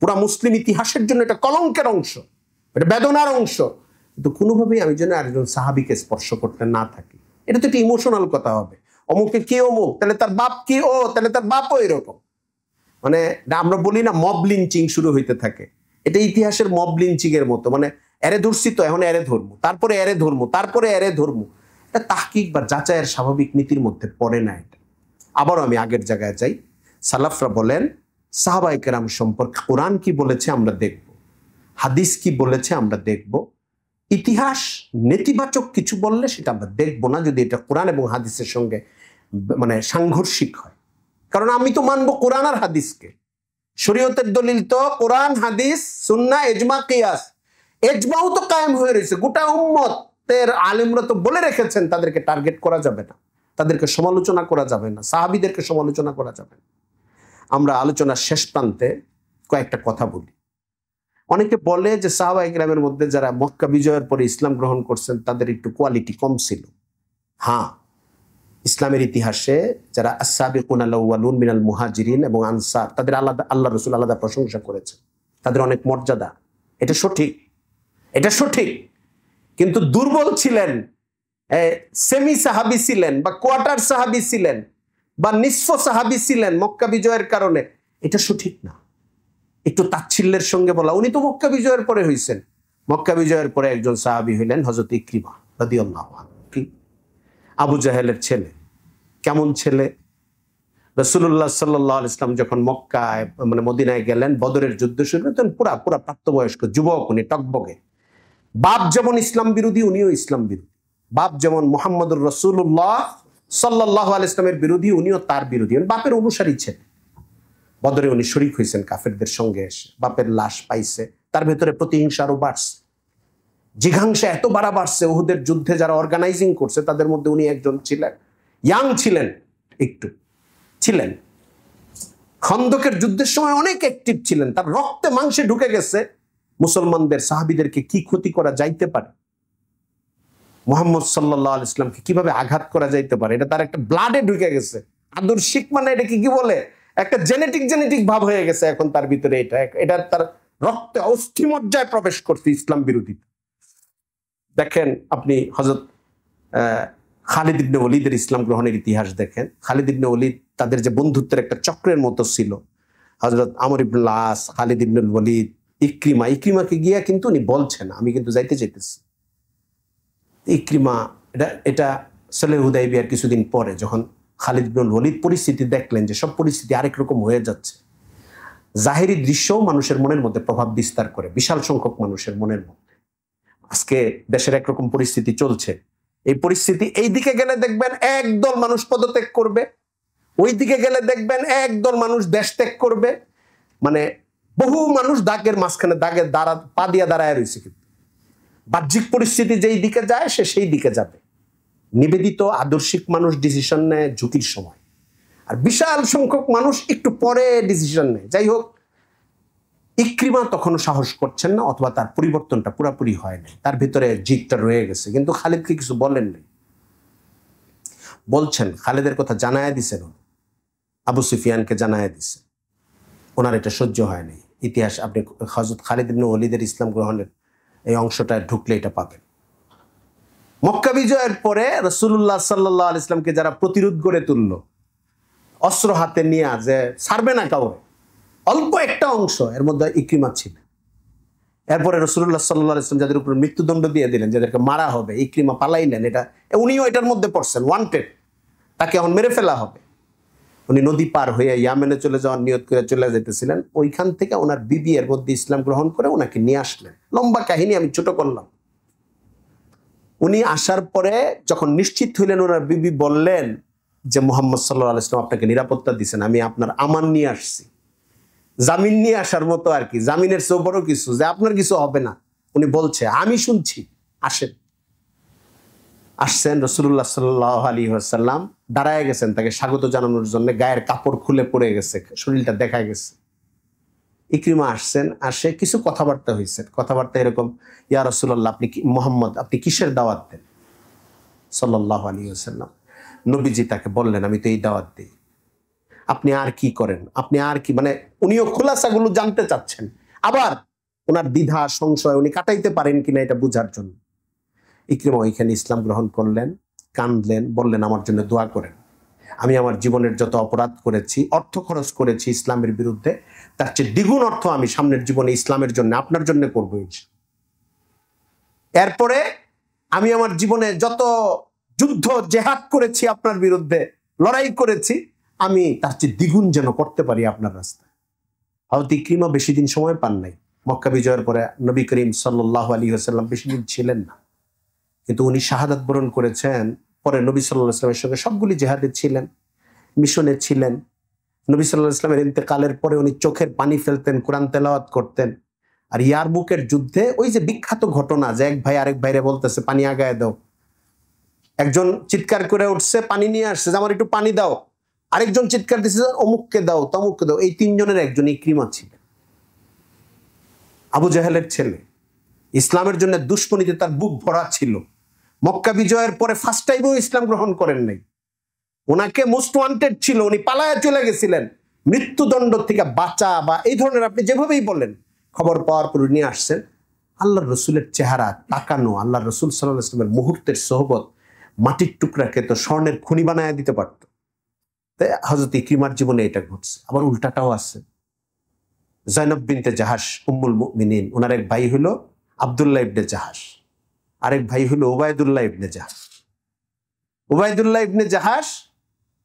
পুরা মুসলিম ইতিহাসের জন্য এটা কলঙ্কের অংশ, এটা বেদনার অংশ। কিন্তু কোনোভাবেই আমি যেন একজন সাহাবীকে স্পর্শ করতে না থাকি, এটা তো একটা ইমোশনাল কথা হবে। অমুকে কি অমুক, তাহলে তার বাপ কি, ও তাহলে তার বাপও এরকম। মানে আমরা বলি না মব লিঞ্চিং শুরু হইতে থাকে, এটা ইতিহাসের মব লিঞ্চিং এর মতো। মানে এরে ধরছি তো এখন এরে ধর্ম, তারপরে এরে ধর্ম, তারপরে এরে ধর্ম। এটা তাহকিক বা যাচাইয়ের স্বাভাবিক নীতির মধ্যে পড়ে না এটা। আবারও আমি আগের জায়গায় যাই। সালাফরা বলেন সাহাবায়ে কেরাম সম্পর্কে কোরআন কি বলেছে আমরা দেখব, হাদিস কি বলেছে আমরা দেখব, ইতিহাস নেতিবাচক কিছু বললে সেটা আমরা দেখবো না, যদি এটা কোরআন এবং হাদিসের সঙ্গে মানে সাংঘর্ষিক হয়। কারণ আমি তো মানবো কোরআন আর হাদিসকে। শরীয়তের দলিল তো কোরআন, হাদিস, সুন্নাহ, ইজমা, কিয়াস। ইজমাও তো কায়েম হয়ে রয়েছে, গোটা উম্মতের আলেমরা তো বলে রেখেছেন তাদেরকে টার্গেট করা যাবে না, তাদেরকে সমালোচনা করা যাবে না, সাহাবীদেরকে সমালোচনা করা যাবে না। আমরা আলোচনার শেষ প্রান্তে কয়েকটা কথা বলি। অনেকে বলে যে সাহাবায়ে কেরামের মধ্যে যারা মক্কা বিজয়ের পরে ইসলাম গ্রহণ করছেন তাদের একটু কোয়ালিটি কম ছিল। হ্যাঁ, ইসলামের ইতিহাসে যারা আস-সাবিকুনাল আউয়ালুন মিনাল মুহাজিরিন এবং আনসার, তাদের আলাদা আল্লাহ রাসূল আলাদা প্রশংসা করেছেন, তাদের অনেক মর্যাদা, এটা সঠিক, এটা সঠিক। কিন্তু দুর্বল ছিলেন, সেমি সাহাবী ছিলেন বা কোয়ার্টার সাহাবী ছিলেন বা নিসফ সাহাবী ছিলেন মক্কা বিজয়ের কারণে, এটা সঠিক না। একটু তাচ্ছিল্যের সঙ্গে বলা, উনি তো মক্কা বিজয়ের পরে হইছেন। মক্কা বিজয়ের পরে একজন সাহাবী হইলেন হযরত ইকরিমা রাদিয়াল্লাহু আনহু, আবু জাহেলের ছেলে। কেমন ছেলে? রাসূলুল্লাহ সাল্লাল্লাহু আলাইহি ওয়াসাল্লাম যখন মক্কায় মানে মদিনায় গেলেন, বদরের যুদ্ধ শুরু হলো, তখন পুরা প্রাপ্তবয়স্ক যুবক, উনি টকবগে। বাপ যেমন ইসলাম বিরোধী, উনিও ইসলাম বিরোধী। বাপ যেমন মুহাম্মদুর রাসূলুল্লাহ সাল্লাল্লাহু আলাইহি ওয়াসাল্লামের বিরোধী, উনিও তার বিরোধী। বাপের অনুসারী ছেলে। বদরে উনি শরীক হয়েছেন কাফেরদের সঙ্গে এসে, বাপের লাশ পাইছে, তার ভেতরে প্রতিহিংসা আরো বাড়ছে, জিঘাংসা এত বাড়ছে। উহুদের যুদ্ধে যারা অর্গানাইজিং করছে তাদের মধ্যে উনি একজন ছিলেন, ইয়াং ছিলেন, একটু ছিলেন। খন্দকের যুদ্ধের সময় অনেক অ্যাক্টিভ ছিলেন, তার রক্তে মাংসে ঢুকে গেছে মুসলমানদের, সাহাবীদেরকে কি ক্ষতি করা যাইতে পারে, মুহাম্মদ সাল্লাল্লাহু আলাইহি ওয়াসাল্লামকে কিভাবে আঘাত করা যাইতে পারে, এটা তার একটা ব্লাডে ঢুকে গেছে। আদর্শিক মানে এটা কি বলে, একটা জেনেটিক ভাব হয়ে গেছে এখন তার ভিতরে। এটা তার রক্তে অস্থিমজ্জায় প্রবেশ করছে ইসলাম বিরোধী। দেখেন আপনি হযরত খালিদ ইবনে ওলীদের ইসলাম গ্রহণের ইতিহাস দেখেন। খালিদ ইবনে ওলীদ তাদের যে বন্ধুত্বের একটা চক্রের মতো ছিল, হযরত আমর ইবনে আস, খালিদ ইবনে ওলীদ, ইকরিমাকে গিয়া কিন্তু উনি বলছেন আমি কিন্তু যাইতে চাইতেছি। ইকরিমা এটা সুলহ হুদাইবিয়ার কিছুদিন পরে যখন খালিদ ইবনে ওলীদ পরিস্থিতি দেখলেন যে সব পরিস্থিতি আরেক রকম হয়ে যাচ্ছে, জাহেরি দৃশ্যও মানুষের মনের মধ্যে প্রভাব বিস্তার করে, বিশাল সংখ্যক মানুষের মনের মধ্যে। আজকে দেশের একরকম পরিস্থিতি চলছে, এই পরিস্থিতি এই দিকে গেলে দেখবেন একদল মানুষ পদত্যাগ করবে, ওই দিকে গেলে দেখবেন একদল মানুষ দেশ ত্যাগ করবে। মানে বহু মানুষ দাগের মাঝখানে পা দিয়ে দাঁড়ায় রয়েছে। কিন্তু বাহ্যিক পরিস্থিতি যেই দিকে যায় সে সেই দিকে যাবে। নিবেদিত আদর্শিক মানুষ ডিসিশন নেয় ঝুঁকির সময়, আর বিশাল সংখ্যক মানুষ একটু পরে ডিসিশন নেয়। যাই হোক, ইকরিমা তখনও সাহস করছেন না, অথবা তার পরিবর্তনটা পুরাপুরি হয় না, তার ভিতরে জিদটা রয়ে গেছে। কিন্তু খালিদকে কিছু বলেন নাই, বলছেন খালিদের কথা জানায় দিছেন, আবু সুফিয়ানকে জানায় দিছে, ওনার এটা সহ্য হয় নাই। ইতিহাস আপনি হযরত খালিদ ইবনে ওলীদের ইসলাম গ্রহণের এই অংশটা ঢুকলে এটা পাবেন। মক্কা বিজয়ের পরে রাসূলুল্লাহ সাল্লাল্লাহু আলাইহি ওয়াসাল্লামকে যারা প্রতিরোধ করে তুলল, অস্ত্র হাতে নিয়ে, যে ছাড়বে না কাউরে, অল্প একটা অংশ, এর মধ্যে ইকরিমা ছিলেন। এরপরে রাসূলুল্লাহ সাল্লাল্লাহু আলাইহি ওয়াসাল্লাম যাদের উপর মৃত্যুদণ্ড দিয়ে দিলেন, যাদেরকে মারা হবে, ইকরিমা পালাইলেন, এটা উনিও এটার মধ্যে পড়ছেন, ওয়ান্টেড, তাকে এখন মেরে ফেলা হবে। উনি নদী পার হয়ে ইয়ামেনে চলে যাওয়ার নিয়ত করে চলে যেতেছিলেন, ওইখান থেকে ওনার বিবি এর মধ্যে ইসলাম গ্রহণ করে ওনাকে নিয়ে আসলেন। লম্বা কাহিনী, আমি ছোট করলাম। উনি আসার পরে যখন নিশ্চিত হইলেন, ওনার বিবি বললেন যে মুহাম্মদ সাল্লাল্লাহু আলাইহি ওয়াসাল্লাম আপনাকে নিরাপত্তা দিয়েছেন, আমি আপনার আমান নিয়ে আসছি, জামিন নিয়ে আসার মতো আর কি, জামিনের চেয়েও বড় কিছু, যে আপনার কিছু হবে না। উনি বলছে আমি শুনছি, আসেন। আসছেন রাসূলুল্লাহ সাল্লাল্লাহু আলাইহি ওয়াসাল্লাম, দাঁড়ায় গেছেন তাকে স্বাগত জানানোর জন্য, গায়ের কাপড় খুলে পড়ে গেছে, শরীরটা দেখা গেছে। ইকরিমা আসছেন, আসে কিছু কথাবার্তা হয়েছে, কথাবার্তা এরকম, ইয়া রাসূলুল্লাহ আপনি কি মুহাম্মদ আপনি কিসের দাওয়াত দেন সাল্লাল্লাহু আলাইহি ওয়াসাল্লাম। নবীজি তাকে বললেন আমি তো এই দাওয়াত দিই। আপনি আর কি করেন, আপনি আর কি, মানে উনিও খোলাসাগুলো জানতে চাচ্ছেন, আবার ওনার দ্বিধা সংশয় উনি কাটাইতে পারেন কিনা এটা বোঝার জন্য। ইকরিমা ওইখানে ইসলাম গ্রহণ করলেন, কাঁদলেন, বললেন আমার জন্য দোয়া করেন, আমি আমার জীবনের যত অপরাধ করেছি, অর্থ খরচ করেছি ইসলামের বিরুদ্ধে, তার চেয়ে দ্বিগুণ অর্থ আমি সামনের জীবনে ইসলামের জন্য আপনার জন্য করবো। এরপরে আমি আমার জীবনে যত যুদ্ধ জেহাদ করেছি আপনার বিরুদ্ধে, লড়াই করেছি, আমি তার চেয়ে দ্বিগুণ যেন করতে পারি আপনার রাস্তায়। হযরত ইকরিমা বেশি দিন সময় পান নাই। মক্কা বিজয়ের পরে নবী করিম সাল্লাল্লাহু আলাইহি ওয়াসাল্লাম বেশি দিন ছিলেন না, কিন্তু উনি শাহাদাত বরণ করেছেন। পরে নবী সাল্লাল্লাহু আলাইহি ওয়াসাল্লামের সঙ্গে সবগুলি জেহাদে ছিলেন, মিশনে ছিলেন। নবী সাল্লাল্লাহু আলাইহি ওয়াসাল্লামের ইন্তেকালের পরে উনি চোখের পানি ফেলতেন, কোরআন তেলাওয়াত করতেন। আর ইয়ারমুকের যুদ্ধে ওই যে বিখ্যাত ঘটনা, যে এক ভাই আরেক ভাইরে বলতেছে পানি আগায় দাও, একজন চিৎকার করে উঠছে পানি নিয়ে আসছে যে আমার একটু পানি দাও, আরেকজন চিৎকার দিচ্ছে অমুককে দাও তমুককে দাও। এই তিনজনের একজন ইকরিমা ছিলেন, আবু জাহেলের ছেলে, ইসলামের জন্য দুশ্মনীতে তার বুক ভরা ছিল। মক্কা বিজয়ের পরে ফার্স্ট টাইমও ইসলাম গ্রহণ করেন নাই, ওনাকে মোস্ট ওয়ান্টেড ছিল, উনি পালায়া চলে গেছিলেন মৃত্যুদণ্ড থেকে বাঁচা বা এই ধরনের আপনি যেভাবেই বলেন। খবর পাওয়ার পর নিয়ে আসছেন। আল্লাহর রসুলের চেহারা তাকানো, আল্লাহর রসুল সাল্লাল্লাহু আলাইহি ওয়াসাল্লামের মুহূর্তের সোহবত মাটির টুকরাকে তো স্বর্ণের খনি বানায় দিতে পারত। তাই হযরত ইকরিমার জীবনে এটা ঘটছে। আবার উল্টাটাও আছে। জয়নব বিনতে জাহাশ উম্মুল মুমিনিন, ওনার এক ভাই হলো আব্দুল্লাহ ইবনে জাহাশ, আরেক ভাই হলো উবাইদুল্লাহ ইবনে জাহাশ। উবাইদুল্লাহ ইবনে জাহাশ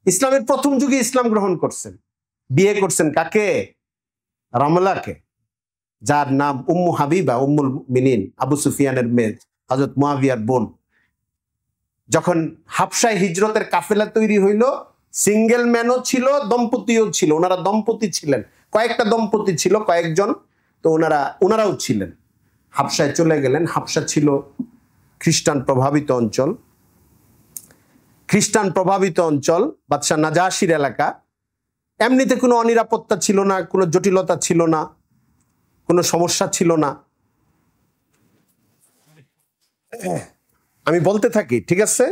ইসলামের প্রথম যুগে ইসলাম গ্রহণ করছেন, বিয়ে করছেন কাকে? রামলাকে, যার নাম উম্মু হাবিবা উম্মুল মুমিনিন, আবু সুফিয়ানের মেয়ে, হযরত মুয়াবিয়ার বোন। যখন হাবশায় হিজরতের কাফেলা তৈরি হইল, সিঙ্গেল ম্যানও ছিল, দম্পতিও ছিল, ওনারা দম্পতি ছিলেন, কয়েকটা দম্পতি ছিল, কয়েকজন, তো ওনারাও ছিলেন। হাবশায় চলে গেলেন। হাবশা ছিল খ্রিস্টান প্রভাবিত অঞ্চল, বাদশাহ নাজাশির এলাকা। এমনিতে কোনো অনিরাপত্তা ছিল না, কোনো জটিলতা ছিল না, কোনো সমস্যা ছিল না। আমি বলতে থাকি, ঠিক আছে?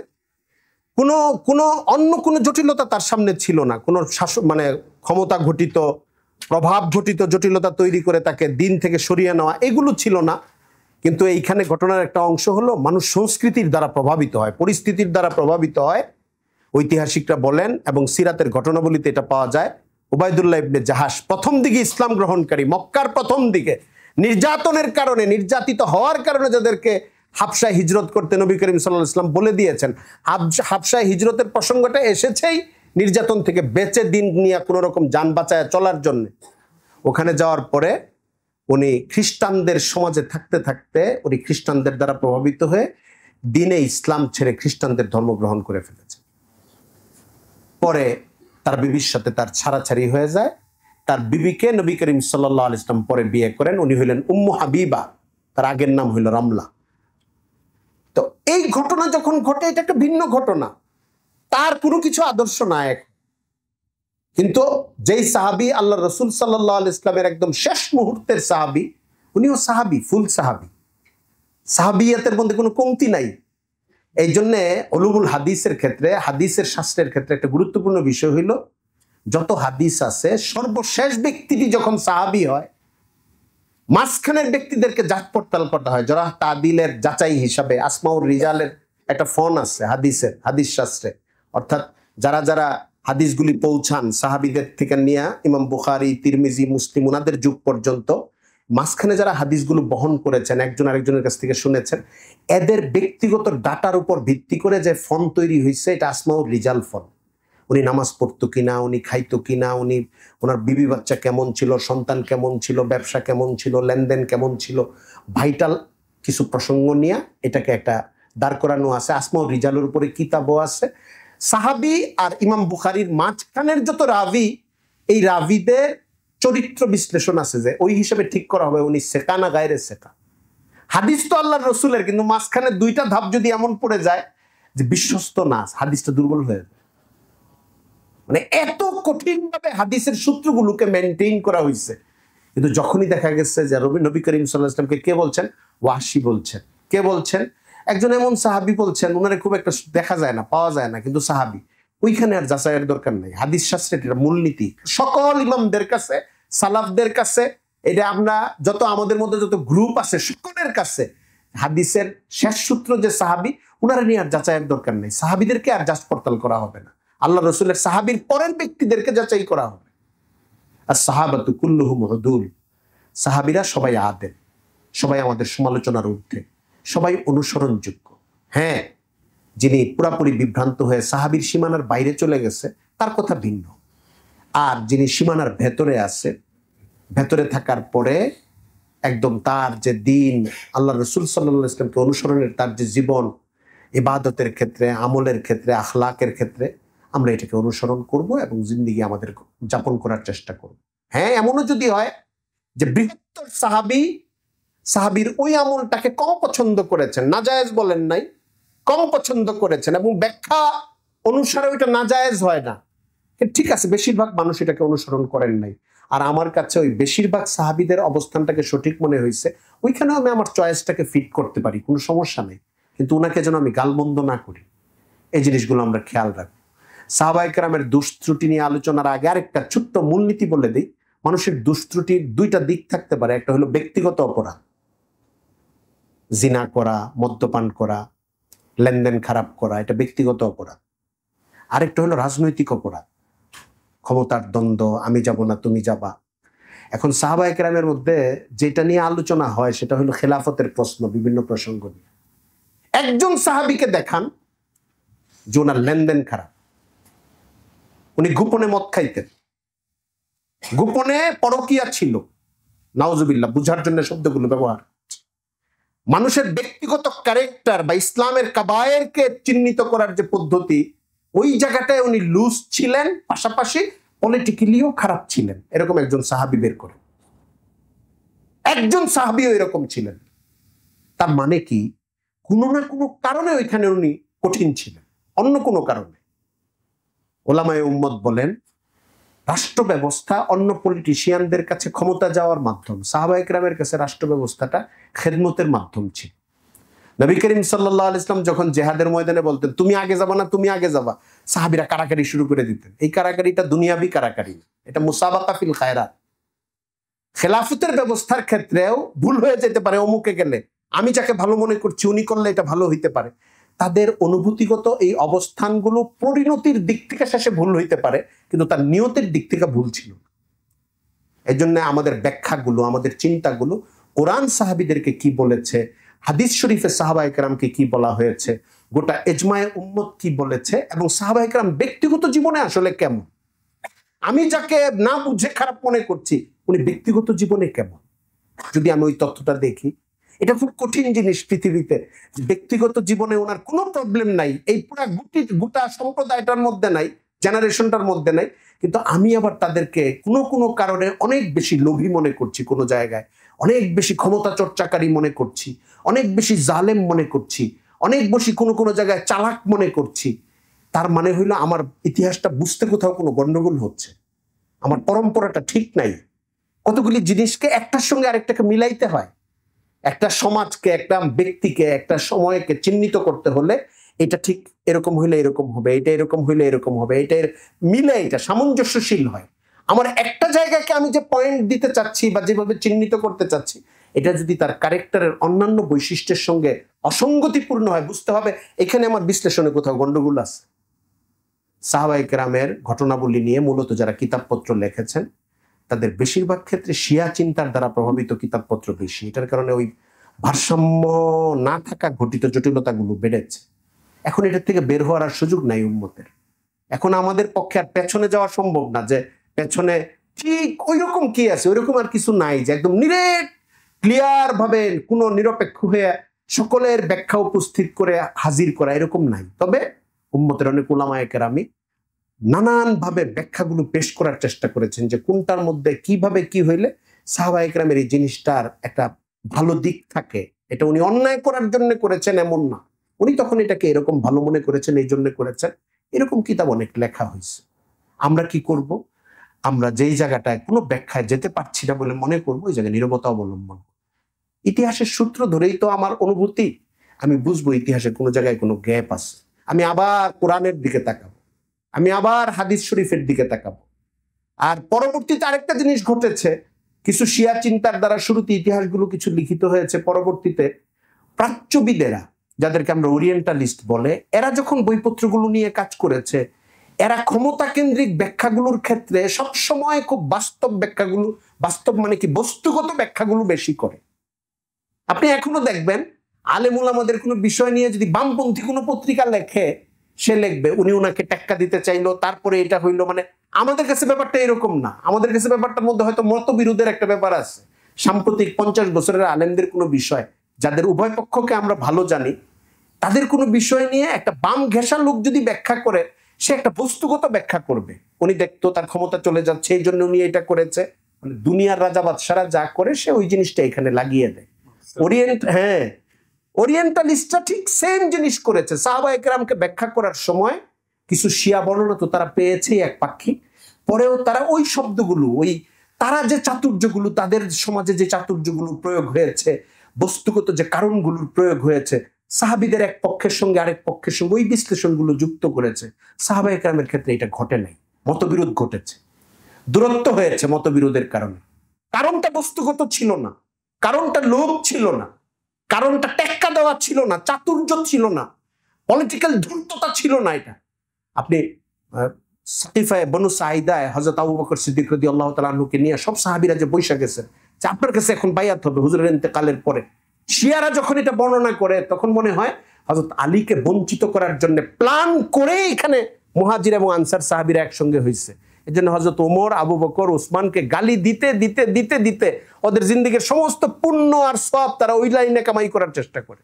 অন্য কোনো জটিলতা তার সামনে ছিল না, কোনো শাসন মানে ক্ষমতা ঘটিত, প্রভাব ঘটিত জটিলতা তৈরি করে তাকে দিন থেকে সরিয়ে নেওয়া, এগুলো ছিল না। কিন্তু এইখানে ঘটনার একটা অংশ হলো মানুষ সংস্কৃতির দ্বারা প্রভাবিত হয়, পরিস্থিতির দ্বারা প্রভাবিত হয়। ঐতিহাসিকরা বলেন এবং সিরাতের ঘটনাবলিতে এটা পাওয়া যায়। উবাইদুল্লাহ ইবনে জাহাশ প্রথম দিকে ইসলাম গ্রহণকারী, মক্কার প্রথম দিকে নির্যাতনের কারণে, নির্যাতিত হওয়ার কারণে যাদেরকে হাবশায় হিজরত করতে নবী করিম সাল্লাল্লাহু আলাইহি ওয়াসাল্লাম বলে দিয়েছেন, হাবশায় হিজরতের প্রসঙ্গটা এসেছেই নির্যাতন থেকে বেঁচে দিন নিয়ে কোনো রকম যান বাঁচায় চলার জন্য। ওখানে যাওয়ার পরে উনি খ্রিস্টানদের সমাজে থাকতে থাকতে উনি খ্রিস্টানদের দ্বারা প্রভাবিত হয়ে দিনে ইসলাম ছেড়ে খ্রিস্টানদের ধর্ম গ্রহণ করে ফেলেছেন। পরে তার বিবির সাথে তার ছাড়াছাড়ি হয়ে যায়। তার বিবিকে নবী করিম সাল্লাল্লাহু আলাইহি ওয়াসাল্লাম পরে বিয়ে করেন। উনি হইলেন উম্মু হাবিবা, তার আগের নাম হইল রামলা। তো এই ঘটনা যখন ঘটে, এটা একটা ভিন্ন ঘটনা, তার কোনো কিছু আদর্শ নাই। কিন্তু যেই সাহাবী আল্লাহ রসুল সাল্লাল্লাহু আলাইহি ওয়াসাল্লামের একদম শেষ মুহূর্তের সাহাবী, উনিও সাহাবী, ফুল সাহাবী, সাহাবিয়াতের মধ্যে কোনো কমতি নাই। এই জন্যে উলুমুল হাদিসের ক্ষেত্রে, হাদিসের শাস্ত্রের ক্ষেত্রে একটা গুরুত্বপূর্ণ বিষয় হইল, যত হাদিস আছে সর্বশেষ ব্যক্তিটি যখন সাহাবী হয়, মাঝখানের ব্যক্তিদেরকে যাচ পড়তাল করা হয়, যারা তাদিলের যাচাই হিসাবে। আসমাউর রিজালের একটা ফোন আছে হাদিসের, হাদিস শাস্ত্রে, অর্থাৎ যারা যারা হাদিসগুলি পৌঁছান সাহাবীদের থেকে নিয়ে ইমাম বুখারী, তিরমিজি, মুসলিম, ওনাদের যুগ পর্যন্ত মাঝখানে যারা হাদিসগুলো বহন করেছেন, একজন আরেকজনের কাছ থেকে শুনেছেন, এদের ব্যক্তিগত ডাটার উপর ভিত্তি করে যে ফর্ম তৈরি হয়েছে, এটা আসমাউর রিজাল ফর্ম। উনি নামাজ পড়তো কিনা, উনি খাইতো কিনা, ওনার বিবি বাচ্চা কেমন ছিল, সন্তান কেমন ছিল, ব্যবসা কেমন ছিল, লেনদেন কেমন ছিল, ভাইটাল কিছু প্রসঙ্গ নিয়ে এটাকে একটা দাঁড় করানো আছে। আসমাউর রিজালের উপরে কিতাবও আছে। সাহাবি আর ইমাম বুখারীর মাঝখানের যত রাবি, এই রাবিদের চরিত্র বিশ্লেষণ আছে, যে ওই হিসেবে ঠিক করা হবে উনি সেকা না গায়রে সেকা। হাদিস তো আল্লাহর রসুলের, কিন্তু মাঝখানে দুইটা ধাপ যদি এমন পড়ে যায় যে বিশ্বস্ত না, হাদিসটা দুর্বল হয়ে যায়। মানে এত কঠিন ভাবে হাদিসের সূত্রগুলোকে মেনটেইন করা হয়েছে, কিন্তু যখনই দেখা গেছে যে নবী করিম সাল্লাল্লাহু আলাইহি ওয়াসাল্লামকে কে বলছেন, ওয়াহশী বলছেন, কে বলছেন, একজন এমন সাহাবী বলছেন, ওনারে খুব একটা দেখা যায় না, পাওয়া যায় না, কিন্তু সাহাবী, ওইখানে আর যাচাইয়ের দরকার নেই। হাদিস শাস্ত্রের এটা মূলনীতি। সকল ইমামদের কাছে, সালাফদের কাছে, এটা আমরা যত আমাদের মধ্যে যত গ্রুপ আছে সকলের কাছে হাদিসের শেষ সূত্র যে সাহাবী, ওনারা নিয়ে আর যাচাইয়ের দরকার নেই। সাহাবীদেরকে আর যাচ পড়তাল করা হবে না, আল্লাহ রসুলের সাহাবীর পরের ব্যক্তিদেরকে যাচাই করা হবে। আর সাহাবাতু কুল্লুহুম উদুল, সাহাবীরা সবাই আদেল, সবাই আমাদের সমালোচনার ঊর্ধ্বে, সবাই অনুসরণযোগ্য। হ্যাঁ, যিনি পুরাপুরি বিভ্রান্ত হয়ে সাহাবীর সীমানার বাইরে চলে গেছে তার কথা ভিন্ন, আর যিনি সীমানার ভেতরে আছে, ভেতরে থাকার পরে একদম তার যে দিন, আল্লাহ রসুল সাল্লাল্লাহু আলাইহি ওয়াসাল্লামকে অনুসরণের তার যে জীবন, ইবাদতের ক্ষেত্রে, আমলের ক্ষেত্রে, আখলাকের ক্ষেত্রে, আমরা এটাকে অনুসরণ করব এবং জিন্দেগি আমাদের যাপন করার চেষ্টা করব। হ্যাঁ, এমনও যদি হয় যে বৃহত্তর সাহাবীর ওই আমলটাকে কম পছন্দ করেছেন, নাজায়েজ বলেন নাই, কম পছন্দ করেছেন, এবং ব্যাখ্যা অনুসারে ওইটা নাজায়েজ হয় না, ঠিক আছে, বেশিরভাগ মানুষ এটাকে অনুসরণ করেন নাই, আর আমার কাছে ওই বেশিরভাগ সাহাবীদের অবস্থানটাকে সঠিক মনে হয়েছে, ওইখানেও আমি আমার চয়েসটাকে ফিট করতে পারি, কোনো সমস্যা নেই, কিন্তু ওনাকে যেন আমি গালমন্দ না করি, এই জিনিসগুলো আমরা খেয়াল রাখবো। সাহাবায়ে কেরামের দুষ্ত্রুটি নিয়ে আলোচনার আগে আরেকটা ছোট্ট মূলনীতি বলে দিই। মানুষের দুষ্ত্রুটির দুইটা দিক থাকতে পারে, একটা হলো ব্যক্তিগত অপরাধ, জিনা করা, মদ্যপান করা, লেনদেন খারাপ করা, এটা ব্যক্তিগত অপরাধ। আরেকটা হলো রাজনৈতিক অপরাধ, ক্ষমতার দ্বন্দ্ব, আমি যাব না তুমি যাবা। এখন সাহাবায়ে কেরামের মধ্যে যেটা নিয়ে আলোচনা হয় সেটা হলো খেলাফতের প্রশ্ন, বিভিন্ন প্রসঙ্গ নিয়ে। একজন সাহাবীকে দেখান যে ওনার লেনদেন খারাপ, উনি গোপনে মদ খাইতেন, গোপনে পরকিয়া ছিল, নাউজুবিল্লাহ, বুঝার জন্য শব্দগুলো ব্যবহার। মানুষের ব্যক্তিগত ক্যারেক্টার বা ইসলামের কাবায়েরকে চিহ্নিত করার যে পদ্ধতি, ওই জায়গাটায় উনি লুজ ছিলেন, পাশাপাশি পলিটিক্যালিও খারাপ ছিলেন। এরকম একজন সাহাবী বের করে, একজন সাহাবীও এরকম ছিলেন। তার মানে কি, কোনো না কোনো কারণে ওইখানে উনি কঠিন ছিলেন, অন্য কোনো কারণে। ওলামায়ে উম্মত বলেন, রাষ্ট্র ব্যবস্থা অন্য পলিটিশিয়ানদের কাছে ক্ষমতা যাওয়ার মাধ্যম, সাহাবায়ে কেরামের কাছে রাষ্ট্র ব্যবস্থাটা খেদমতের মাধ্যম ছিল। নবী করিম সাল্লাল্লাহু আলাইহি ওয়াসাল্লাম যখন জিহাদের ময়দানে বলতেন তুমি আগে যাবা না, তুমি আগে যাবা, সাহাবীরা কারাকারি শুরু করে দিতেন। এই কারাকারিটা দুনিয়াবি কারাকারি, এটা মুসাবাকা ফিল খায়রাত। খেলাফতের ব্যবস্থার ক্ষেত্রেও ভুল হয়ে যেতে পারে, অমুকে গেলে আমি যাকে ভালো মনে করছি উনি করলে এটা ভালো হইতে পারে। তাদের অনুভূতিগত এই অবস্থানগুলো পরিণতির দিক থেকে শেষে ভুল হইতে পারে, কিন্তু তার নিয়তের দিক থেকে ভুল ছিল। এই জন্য আমাদের ব্যাখ্যাগুলো, আমাদের চিন্তাগুলো, কোরআন সাহাবীদেরকে কি বলেছে, হাদিস শরীফে সাহাবায়ে কেরামকে কি বলা হয়েছে, গোটা ইজমায়ে উম্মত কি বলেছে, এবং সাহাবায়ে কেরাম ব্যক্তিগত জীবনে আসলে কেমন, আমি যাকে না বুঝে খারাপ মনে করছি উনি ব্যক্তিগত জীবনে কেমন, যদি আমি ওই তথ্যটা দেখি, এটা খুব কঠিন জিনিস পৃথিবীতে। ব্যক্তিগত জীবনে ওনার কোনো প্রবলেম নাই, এই পুরা গোটা সম্প্রদায়টার মধ্যে নাই, জেনারেশনটার মধ্যে নাই, কিন্তু আমি আবার তাদেরকে কোনো কোনো কারণে অনেক বেশি লোভী মনে করছি, কোনো জায়গায় অনেক বেশি ক্ষমতা চর্চাকারী মনে করছি, অনেক বেশি জালেম মনে করছি, অনেক বেশি কোনো কোনো জায়গায় চালাক মনে করছি। তার মানে হইলো আমার ইতিহাসটা বুঝতে কোথাও কোনো গন্ডগোল হচ্ছে, আমার পরম্পরাটা ঠিক নাই। কতগুলি জিনিসকে একটার সঙ্গে আরেকটাকে মিলাইতে হয়। একটা সমাজকে, একটা ব্যক্তিকে, একটা সময়কে চিহ্নিত করতে হলে এটা ঠিক এরকম হইলে এরকম হবে, এটা এরকম হইলে এরকম হবে, এটা মিলে এটা সামঞ্জস্যশীল হয়। আমার একটা জায়গাকে আমি যে পয়েন্ট দিতে চাচ্ছি বা যেভাবে চিহ্নিত করতে চাচ্ছি, এটা যদি তার ক্যারেক্টারের অন্যান্য বৈশিষ্ট্যের সঙ্গে অসঙ্গতিপূর্ণ হয়, বুঝতে হবে এখানে আমার বিশ্লেষণে কোথাও গন্ডগোল আছে। সাহাবায়ে কেরামের ঘটনাবলী নিয়ে মূলত যারা কিতাবপত্র লিখেছেন তাদের বেশিরভাগ ক্ষেত্রে শিয়া চিন্তার দ্বারা প্রভাবিত কিতাবপত্র বেশি। এটার কারণে ওই ভারসাম্য না থাকা ঘটিত জটিলতাগুলো বেড়েছে। এখন এটার থেকে বের হওয়ার আর সুযোগ নাই উম্মতের। এখন আমাদের পক্ষে আর পেছনে যাওয়া সম্ভব না, যে পেছনে ঠিক ওইরকম কি আছে, ওইরকম আর কিছু নাই, যে একদম নিরেট ক্লিয়ার ভাবে কোনো নিরপেক্ষ হয়ে সকলের ব্যাখ্যা উপস্থিত করে হাজির করা, এরকম নাই। তবে উম্মতের অনেক উলামায়ে কেরামি নানান ভাবে ব্যাখ্যাগুলো পেশ করার চেষ্টা করেছেন, যে কোনটার মধ্যে কিভাবে কি হইলে সাহাবায়ে কেরামের এই জিনিসটার একটা ভালো দিক থাকে। এটা উনি অন্যায় করার জন্য করেছেন এমন না, উনি তখন এটাকে এরকম ভালো মনে করেছেন, এই জন্য করেছেন। এরকম কিতাব অনেক লেখা হয়েছে। আমরা কি করব? আমরা যেই জায়গাটায় কোনো ব্যাখ্যায় যেতে পারছি না বলে মনে করবো, ওই জায়গায় নীরবতা অবলম্বন। ইতিহাসের সূত্র ধরেই তো আমার অনুভূতি, আমি বুঝবো ইতিহাসের কোনো জায়গায় কোনো গ্যাপ আছে। আমি আবার কোরআনের দিকে তাকাবো, আমি আবার হাদিস শরীফের দিকে তাকাবো। আর পরবর্তীতে আরেকটা জিনিস ঘটেছে, কিছু শিয়া চিন্তার দ্বারা শুরুতে ইতিহাসগুলো কিছু লিখিত হয়েছে, পরবর্তীতে প্রাচ্যবিদেরা, যাদেরকে আমরা ওরিয়েন্টালিস্ট বলে, এরা যখন বইপত্রগুলো নিয়ে কাজ করেছে, এরা ক্ষমতা কেন্দ্রিক ব্যাখ্যাগুলোর ক্ষেত্রে সবসময় খুব বাস্তব ব্যাখ্যাগুলো, বাস্তব মানে কি বস্তুগত ব্যাখ্যাগুলো বেশি করে। আপনি এখনো দেখবেন আলেমুল আমাদের কোনো বিষয় নিয়ে যদি বামপন্থী কোনো পত্রিকা লেখে, সে লিখবে উনি ওনাকে টেক্কা দিতে চাইলো, তারপরে এটা হইলো। মানে আমাদের কাছে ব্যাপারটা এরকম না। আমাদের কাছে ব্যাপারটার মধ্যে হয়তো মতবিরোধের একটা ব্যাপার আছে। সাম্প্রতিক 50 বছরের আলেমদের কোনো বিষয়, যাদের উভয় পক্ষকে আমরা ভালো জানি, তাদের কোনো বিষয় নিয়ে একটা বাম ঘেঁষা লোক যদি ব্যাখ্যা করে, সে একটা বস্তুগত ব্যাখ্যা করবে। উনি দেখতো তার ক্ষমতা চলে যাচ্ছে, এই জন্য উনি এটা করেছে। মানে দুনিয়ার রাজা বাদশারা যা করে, সে ওই জিনিসটা এখানে লাগিয়ে দেয়। ওরিয়েন্টালিস্টরা ঠিক সেম জিনিস করেছে। সাহাবায়ে কেরামকে ব্যাখ্যা করার সময় কিছু শিয়া বর্ণনা তো তারা পেয়েছে এক পাক্ষিক, পরেও তারা ওই শব্দগুলো, ওই তারা যে চাতুর্যগুলো, তাদের সমাজে যে চাতুর্যগুলো প্রয়োগ হয়েছে, বস্তুগত যে কারণগুলোর প্রয়োগ হয়েছে, সাহাবীদের এক পক্ষের সঙ্গে আরেক পক্ষের সঙ্গে ওই বিশ্লেষণগুলো যুক্ত করেছে। সাহাবায়ে কেরামের ক্ষেত্রে এটা ঘটে নাই, মতবিরোধ ঘটেছে, দূরত্ব হয়েছে মতবিরোধের কারণে। কারণটা বস্তুগত ছিল না, কারণটা লোভ ছিল না, কারণটা টেক্কা দেওয়া ছিল না, চাতুর্য ছিল না, পলিটিক্যাল ধূর্ততা ছিল না। এটা আপনি সাকিফায়ে বনু সাঈদায় হযরত আবু বকর সিদ্দিক রাদিয়াল্লাহু তাআলা আনহুকে নিয়ে সব সাহাবীরা যে বৈশা গেছেন, যে আপনার কাছে এখন বাইয়াত হবে হুজুরের ইন্তেকালের পরে, শিয়ারা যখন এটা বর্ণনা করে, তখন মনে হয় হযরত আলীকে বঞ্চিত করার জন্য প্ল্যান করে এখানে মুহাজির এবং আনসার সাহাবীরা একসঙ্গে হয়েছে। এই জন্য হযরত ওমর, আবু বকর, ওসমানকে গালি দিতে দিতে দিতে দিতে ওদের জিন্দেগির সমস্ত পুণ্য আর সওয়াব তারা ওই লাইনে কামাই করার চেষ্টা করে।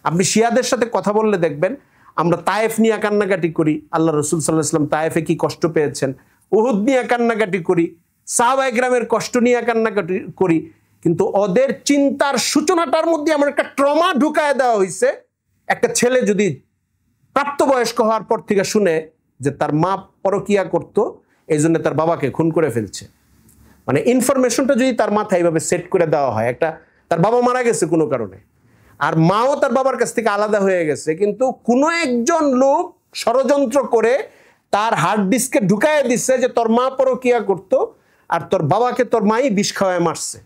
আপনি শিয়াদের সাথে কথা বললে দেখবেন, আমরা তায়েফ নিয়ে কান্নাকাটি করি, আল্লাহ রাসূল সাল্লাল্লাহু আলাইহি ওয়াসাল্লাম তায়েফে কি কষ্ট পেয়েছেন, উহুদ নিয়ে কান্নাকাটি করি, সাহাবায়ে কেরামের কষ্ট নিয়ে কান্নাকাটি করি, কিন্তু ওদের চিন্তার সূচনাটার মধ্যে আমার একটা ট্রমা ঢুকায় দেওয়া হয়েছে। একটা ছেলে যদি প্রাপ্তবয়স্ক হওয়ার পর থেকে শুনে যে তার মা পরকিয়া করতো, এই জন্য তার বাবাকে খুন করে ফেলছে, মানে ইনফরমেশনটা যদি তার মাথায় এইভাবে সেট করে দেওয়া হয়, একটা তার বাবা মারা গেছে কোনো কারণে, আর মাও তার বাবার কাছ থেকে আলাদা হয়ে গেছে, কিন্তু কোনো একজন লোক ষড়যন্ত্র করে তার হার্ড ডিস্কে ঢুকায় দিচ্ছে যে তোর মা পরকিয়া করতো আর তোর বাবাকে তোর মাই বিষ খাওয়ায় মারছে।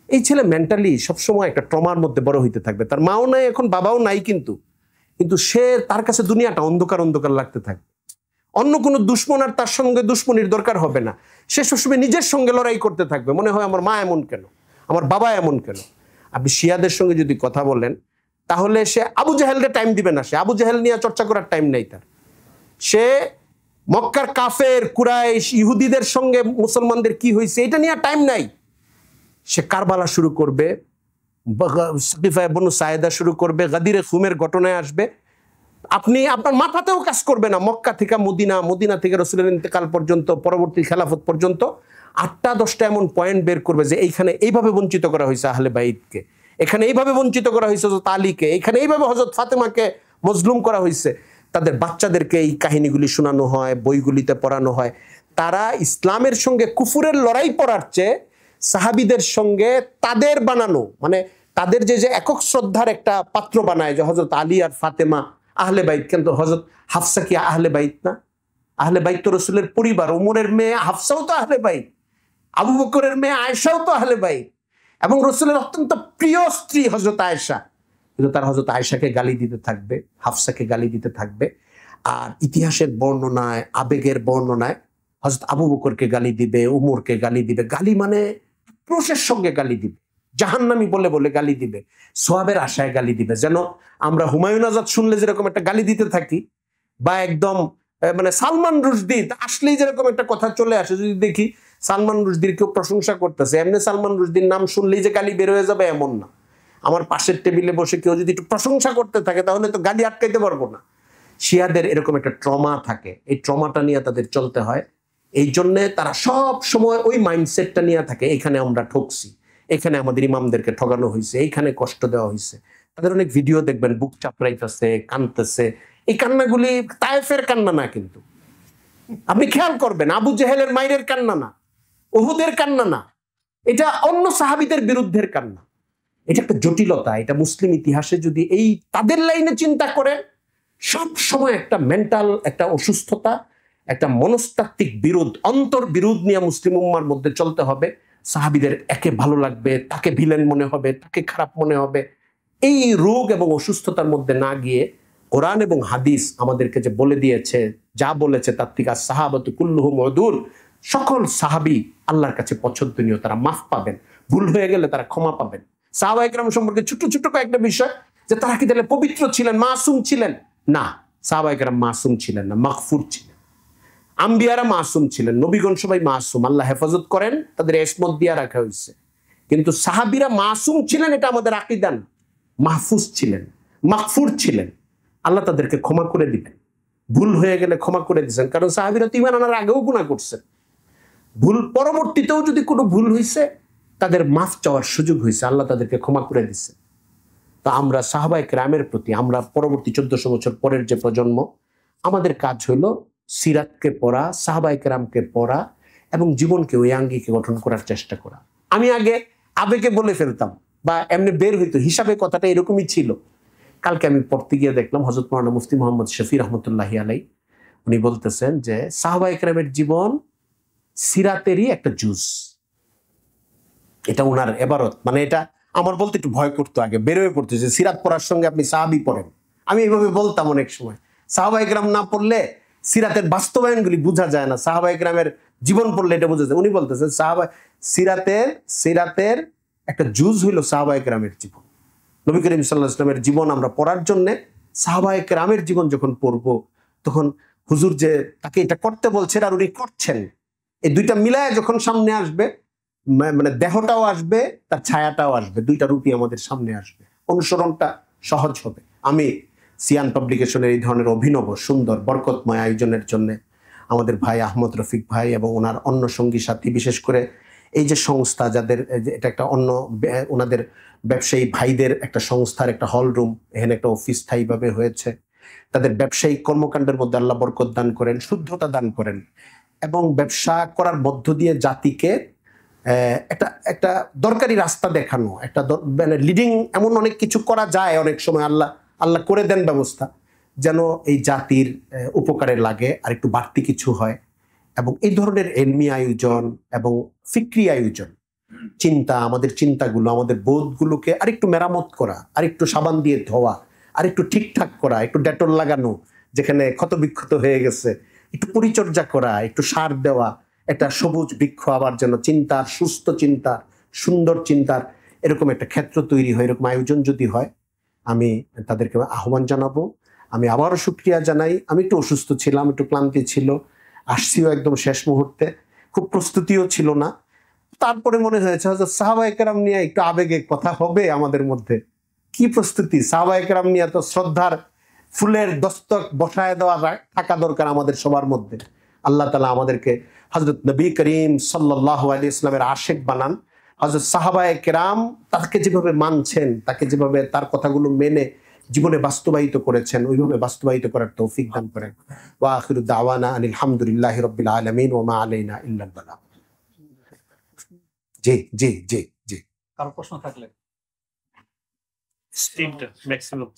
এই ছেলে মেন্টালি সবসময় একটা ট্রমার মধ্যে বড় হইতে থাকবে। তার মাও নাই এখন, বাবাও নাই, কিন্তু সে, তার কাছে দুনিয়াটা অন্ধকার অন্ধকার লাগতে থাকবে। অন্য কোনো দুশ্মন আর তার সঙ্গে দুশ্মনির দরকার হবে না। সে সবসময় নিজের সঙ্গে লড়াই করতে থাকবে, মনে হয় আমার মা এমন কেন, আমার বাবা এমন কেন। আপনি শিয়াদের সঙ্গে যদি কথা বলেন, তাহলে সে আবু জাহেলকে টাইম দিবে না, সে আবু জাহেল নিয়ে চর্চা করার টাইম নেই তার। সে মক্কার কাফের, কুরাইশ, ইহুদিদের সঙ্গে মুসলমানদের কি হয়েছে এটা নিয়ে টাইম নাই। সে কারবালা শুরু করবে, সাকিফায়ে বনু সাঈদা শুরু করবে, গাদিরে খুমের ঘটনায় আসবে। আপনি আপনার মাথাতেও কাজ করবে না। মক্কা থেকে মদিনা, মদিনা থেকে রাসূলের ইন্তেকাল পর্যন্ত, পরবর্তী খেলাফত পর্যন্ত 8টা-10টা এমন পয়েন্ট বের করবে যে এইখানে এইভাবে বঞ্চিত করা হয়েছে আহলে বাইতকে, এখানে এইভাবে বঞ্চিত করা হয়েছে হযরত আলীকে, এখানে এইভাবে হযরত ফাতেমাকে মজলুম করা হয়েছে। তাদের বাচ্চাদেরকে এই কাহিনীগুলি শোনানো হয়, বইগুলিতে পড়ানো হয়। তারা ইসলামের সঙ্গে কুফুরের লড়াই পড়ার চেয়ে সাহাবীদের সঙ্গে তাদের বানানো, মানে তাদের যে একক শ্রদ্ধার একটা পাত্র বানায়, যে হযরত আলী আর ফাতেমা আহলে বাইত। কিন্তু হযরত হাফসা কি আহলে বাইত না? আহলে বাইত তো রাসূলের পরিবার। ওমরের মেয়ে হাফসাও তো আহলে বাইত, আবু বকরের মেয়ে আয়েশাও তো আহলে বাইত, এবং রাসূলের অত্যন্ত প্রিয় স্ত্রী হযরত আয়েশা। কিন্তু তার হযরত আয়েশাকে গালি দিতে থাকবে, হাফসাকে গালি দিতে থাকবে। আর ইতিহাসের বর্ণনায়, আবেগের বর্ণনায় হযরত আবু বকরকে গালি দিবে, উমরকে গালি দিবে, গালি মানে ক্রোশের সঙ্গে গালি দিবে, জাহান্নামী বলে বলে গালি দিবে, সোয়াবের আশায় গালি দিবে। যেন আমরা হুমায়ুন আজাদ শুনলে যেরকম একটা গালি দিতে থাকি, বা একদম মানে সালমান রুশদি আসলেই যেরকম একটা কথা চলে আসে, যদি দেখি সালমান রুশদির কেউ প্রশংসা করতেছে, এমনি সালমান রুশদির নাম শুনলেই যে গালি বের হয়ে যাবে এমন না। আমার পাশের টেবিলে বসে কেউ যদি একটু প্রশংসা করতে থাকে তাহলে তো গালি আটকাইতে পারবো না। শিয়াদের এরকম একটা ট্রমা থাকে, এই ট্রমাটা নিয়ে তাদের চলতে হয়। এই জন্যে তারা সব সময় ওই মাইন্ডসেটটা নিয়ে থাকে, এখানে আমরা ঠকছি, এখানে আমাদের ইমামদেরকে ঠগানো হয়েছে, এইখানে কষ্ট দেওয়া হয়েছে। তাদের অনেক ভিডিও দেখবেন, বুক চাপড়াইতেছে, কাঁদতেছে। এই কান্নাগুলি তায়েফের কান্না না, কিন্তু আপনি খেয়াল করবেন আবু জেহেলের মাইরের কান্না না, ওহুদের কান্না না, এটা অন্য সাহাবীদের বিরুদ্ধের কান্না। এটা একটা জটিলতা। এটা মুসলিম ইতিহাসে যদি এই তাদের লাইনে চিন্তা করেন, সব সময় একটা মেন্টাল একটা অসুস্থতা, একটা মনস্তাত্ত্বিক বিরোধ, অন্তর বিরোধ নিয়ে মুসলিম উম্মার মধ্যে চলতে হবে। সাহাবীদের একে ভালো লাগবে, তাকে ভিলেন মনে হবে, তাকে খারাপ মনে হবে। এই রোগ এবং অসুস্থতার মধ্যে না গিয়ে কোরআন এবং হাদিস আমাদেরকে যে বলে দিয়েছে, যা বলেছে তার থেকে সাহাবাতু কুল্লুহুম উদুল, সকল সাহাবী আল্লাহর কাছে পছন্দনীয়, তারা মাফ পাবেন, ভুল হয়ে গেলে তারা ক্ষমা পাবেন। সাহাবায়ে কেরাম সম্পর্কে ছোট ছোট কয়েকটা বিষয়, যে তারা কি তাহলে পবিত্র ছিলেন, মাসুম ছিলেন? না, সাহাবায়ে কেরাম মাসুম ছিলেন না, মাগফুর ছিলেন। আম্বিয়ারা মাসুম ছিলেন, নবীগণ সবাই মাসুম, আল্লাহ হেফাজত করেন, তাদের ইসমত দিয়া রাখা হয়েছে। কিন্তু সাহাবীরা মাসুম ছিলেন, এটা আমাদের আকীদা না। মাহফুজ ছিলেন, মাগফুর ছিলেন, আল্লাহ তাদেরকে ক্ষমা করে দিবেন, ভুল হয়ে গেলে ক্ষমা করে দিয়েছেন। কারণ সাহাবীরা তো ঈমান আনার আগেও গুনাহ করছেন, ভুল পরবর্তীতেও যদি কোনো ভুল হয়েছে তাদের মাফ চাওয়ার সুযোগ হয়েছে, আল্লাহ তাদেরকে ক্ষমা করে দিচ্ছে। তো আমরা সাহাবায়ে কেরামের প্রতি, আমরা পরবর্তী 1400 বছর পরের যে প্রজন্ম, আমাদের কাজ হলো সিরাতকে পড়া, সাহাবায়ে কেরামকে পড়া এবং জীবনকে ওই আঙ্গিকে গঠন করার চেষ্টা করা। আমি আগে আবেগে বলে ফেলতাম বা এমনি বের হইতো, হিসাবে কথাটা এরকমই ছিল। কালকে আমি পড়তে গিয়ে দেখলাম হযরত মাওলানা মুফতি মুহাম্মদ শফি রহমতুল্লাহি আলাইহি, উনি বলতেছেন যে সাহাবায়ে কেরামের জীবন সিরাতেরই একটা জুজ। এটা উনার এবারত, মানে এটা আমার বলতে একটু ভয় করতো, আগে বের হয়ে পড়তো যে সিরাত পড়ার সঙ্গে আপনি সাহাবী পড়েন। আমি এইভাবে বলতাম অনেক সময়, সাহাবায়ে কেরাম না পড়লে সিরাতের বাস্তবায়নগুলি বোঝা যায় না, সাহাবায়ে কেরামের জীবন পড়লে এটা বোঝা যায়। উনি বলতেছেন সিরাতের একটা জুজ হইল সাহাবায়ে কেরামের জীবন। নবী করিম সাল্লাল্লাহু আলাইহি ওয়াসাল্লামের জীবন আমরা পড়ার জন্য সাহাবায়ে কেরামের জীবন যখন পড়বো, তখন হুজুর যে তাকে এটা করতে বলছেন আর উনি করছেন, এই দুইটা মিলায় যখন সামনে আসবে, মানে দেহটাও আসবে, তার ছায়াটাও আসবে, দুইটা রূপই আমাদের সামনে আসবে, অনুসরণটা সহজ হবে। আমি সিয়ান পাবলিকেশনের এই ধরনের অভিনব সুন্দর বরকতময় আয়োজনের জন্য আমাদের ভাই আহমদ রফিক ভাই এবং ওনার অন্য সঙ্গী সাথী, বিশেষ করে এই যে সংস্থা যাদের এটা একটা অন্য ওনাদের ব্যবসায়ী ভাইদের একটা সংস্থার একটা হল রুম, এখানে একটা অফিস স্থায়ীভাবে হয়েছে, তাদের ব্যবসায়িক কর্মকাণ্ডের মধ্যে আল্লাহ বরকত দান করেন, শুদ্ধতা দান করেন এবং ব্যবসা করার মধ্য দিয়ে জাতিকে একটা একটা দরকারি রাস্তা দেখানো, একটা মানে লিডিং, এমন অনেক কিছু করা যায় অনেক সময়, আল্লাহ করে দেন ব্যবস্থা, যেন এই জাতির উপকারে লাগে আর একটু বাড়তি কিছু হয়। এবং এই ধরনের এলমি আয়োজন এবং ফিক্রি আয়োজন, চিন্তা, আমাদের চিন্তাগুলো, আমাদের বোধগুলোকে আরেকটু মেরামত করা, আরেকটু সাবান দিয়ে ধোয়া, আরেকটু ঠিকঠাক করা, একটু ডেটল লাগানো যেখানে ক্ষত বিক্ষত হয়ে গেছে, একটু পরিচর্যা করা, একটু সার দেওয়া, একটা সবুজ বৃক্ষ আবার যেন চিন্তার, সুস্থ চিন্তার, সুন্দর চিন্তার এরকম একটা ক্ষেত্র তৈরি হয়, এরকম আয়োজন যদি হয়, আমি তাদেরকে আহ্বান জানাবো। আমি আবারও শুকরিয়া জানাই। আমি একটু অসুস্থ ছিলাম, একটু ক্লান্তি ছিল, আসছিও একদম শেষ মুহূর্তে, খুব প্রস্তুতিও ছিল না। তারপরে মনে হয়েছে সাহাবায়ে কেরাম নিয়ে একটু আবেগে কথা হবে আমাদের মধ্যে। কি প্রস্তুতি, সাহাবায়ে কেরাম নিয়ে তো শ্রদ্ধার ফুলের দস্তক বসায় দেওয়া থাকা দরকার আমাদের সবার মধ্যে। আল্লাহ তাআলা আমাদেরকে হযরত নবী করিম সাল্লাল্লাহু আলাইহি ওয়াসাল্লামের আশিক বানান। হযরত সাহাবায়ে কেরাম তাকে যেভাবে মানছেন, তাকে যেভাবে তার কথাগুলো মেনে জীবনে বাস্তবায়িত করেছেন, ওইভাবে বাস্তবায়িত করার তৌফিক দান করেন। ওয়া আখিরু দাওয়ানা আনিল হামদুলিল্লাহি রাব্বিল আলামিন ওয়া মা আলাইনা ইল্লাল বালাগ। জি জি জি জি, কারো প্রশ্ন থাকলে তিনটা ম্যাক্সিমাম।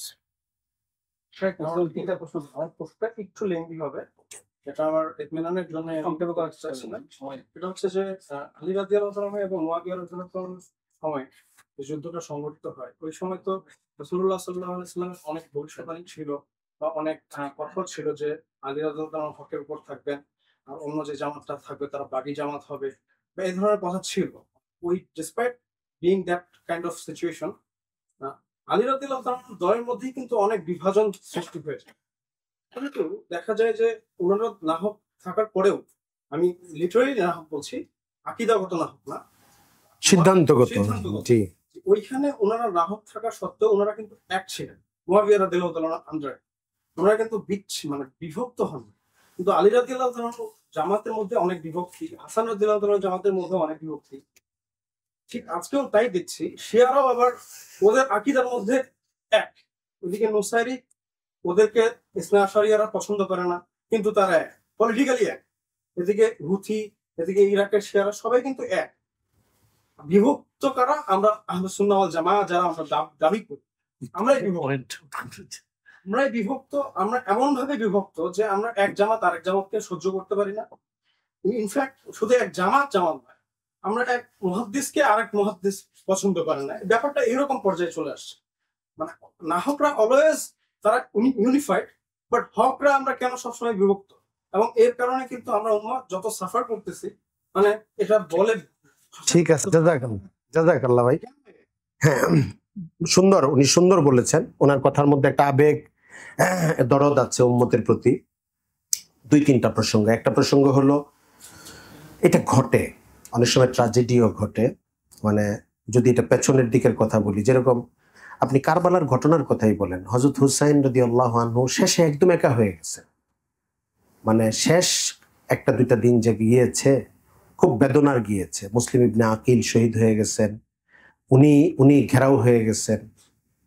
তিনটা প্রশ্ন, আমার প্রশ্নটা একটু লেন্দি হবে, যেটা আমার ইতমিনানের জন্য সংক্ষেপে করার চেষ্টা করছিলাম। এটা হচ্ছে যে আলী রাদিয়াল্লাহু তাআলা এবং মুয়াবিয়া রাদিয়াল্লাহু তাআলার সময় যে যুদ্ধটা সংঘটিত হয়, ওই সময় তো রাসূলুল্লাহ সাল্লাল্লাহু আলাইহি ওয়াসাল্লামের অনেক ভবিষ্যৎবাণী ছিল বা অনেক কথা ছিল যে আলী রাদিয়াল্লাহু তাআলা হকের উপর থাকবেন, আর অন্য যে জামাতটা থাকবে তারা বাকি জামাত হবে, বা এই ধরনের কথা ছিল। ওই despite being that kind of situation, Ali রাদিয়াল্লাহু তাআলা দলের মধ্যেই কিন্তু অনেক বিভাজন সৃষ্টি হয়েছে। কিন্তু দেখা যায় যে ওনারা নাহক থাকার পরেও, আমি লিটারালি নাহক বলছি, আকীদাগত নাহক না, সিদ্ধান্তগত। সিদ্ধান্তগত। জি, ওইখানে ওনারা নাহক থাকা সত্ত্বেও ওনারা কিন্তু এক ছিলেন। মুয়াবিয়া রাদিয়াল্লাহু তাআলা আন্ডারে ওনারা কিন্তু মানে বিভক্ত হন। কিন্তু আলী রাদিয়াল্লাহু তাআলা জামাতের মধ্যে অনেক বিভক্তি, হাসান রাদিয়াল্লাহু তাআলা জামাতের মধ্যে অনেক বিভক্তি। ঠিক আজকেও তাই দেখছি, শিয়ারাও আবার ওদের আকীদার মধ্যে এক। ওদিকে নুসাইরি ওদেরকে ইসনা আশারিয়ারা পছন্দ করে না, কিন্তু তারা এক, পলিটিক্যালি এক। এদিকে হুথি, এদিকে ইরাকের শিয়ারা, সবাই কিন্তু এক। বিভক্ত কারা? আমরা আহলুস সুন্নাহ ওয়াল জামাআহ যারা আমরা দাবি করি, আমরাই বিভক্ত। আমরা এমন ভাবে বিভক্ত যে আমরা এক জামাত আরেক জামাতকে সহ্য করতে পারি না। ইনফ্যাক্ট শুধু এক জামাত নয়, আমরা এক মুহাদ্দিসকে আরেক মুহাদ্দিস পছন্দ করে না। ব্যাপারটা এরকম পর্যায়ে চলে আসছে। মানে নাহকরা অলওয়েজ তারা ইউনিফাইড, বাট হকরা আমরা কেন সবসময় বিভক্ত? এবং এর কারণে কিন্তু আমরা উম্মাহ যত সাফার করতেছি, মানে এটা বলে। ঠিক আছে, জাযাকাল্লাহ ভাই। হ্যাঁ, সুন্দর, উনি সুন্দর বলেছেন। ওনার কথার মধ্যে একটা আবেগ, দরদ আছে উম্মতের প্রতি। 2-3টা প্রসঙ্গ। একটা প্রসঙ্গ হলো, এটা ঘটে অনেক সময়, ট্র্যাজেডিও ঘটে। মানে যদি এটা পেছনের দিকের কথা বলি, যেরকম আপনি কারবালার ঘটনার কথাই বলেন, হযরত হুসাইন রাদিয়াল্লাহু আনহু শেষে একদম একা হয়ে গেছে। মানে শেষ 1-2টা দিন যে গিয়েছে, খুব বেদনার গিয়েছে। মুসলিম ইবনে আকিল শহীদ হয়ে গেছেন, উনি ঘেরাও হয়ে গেছেন,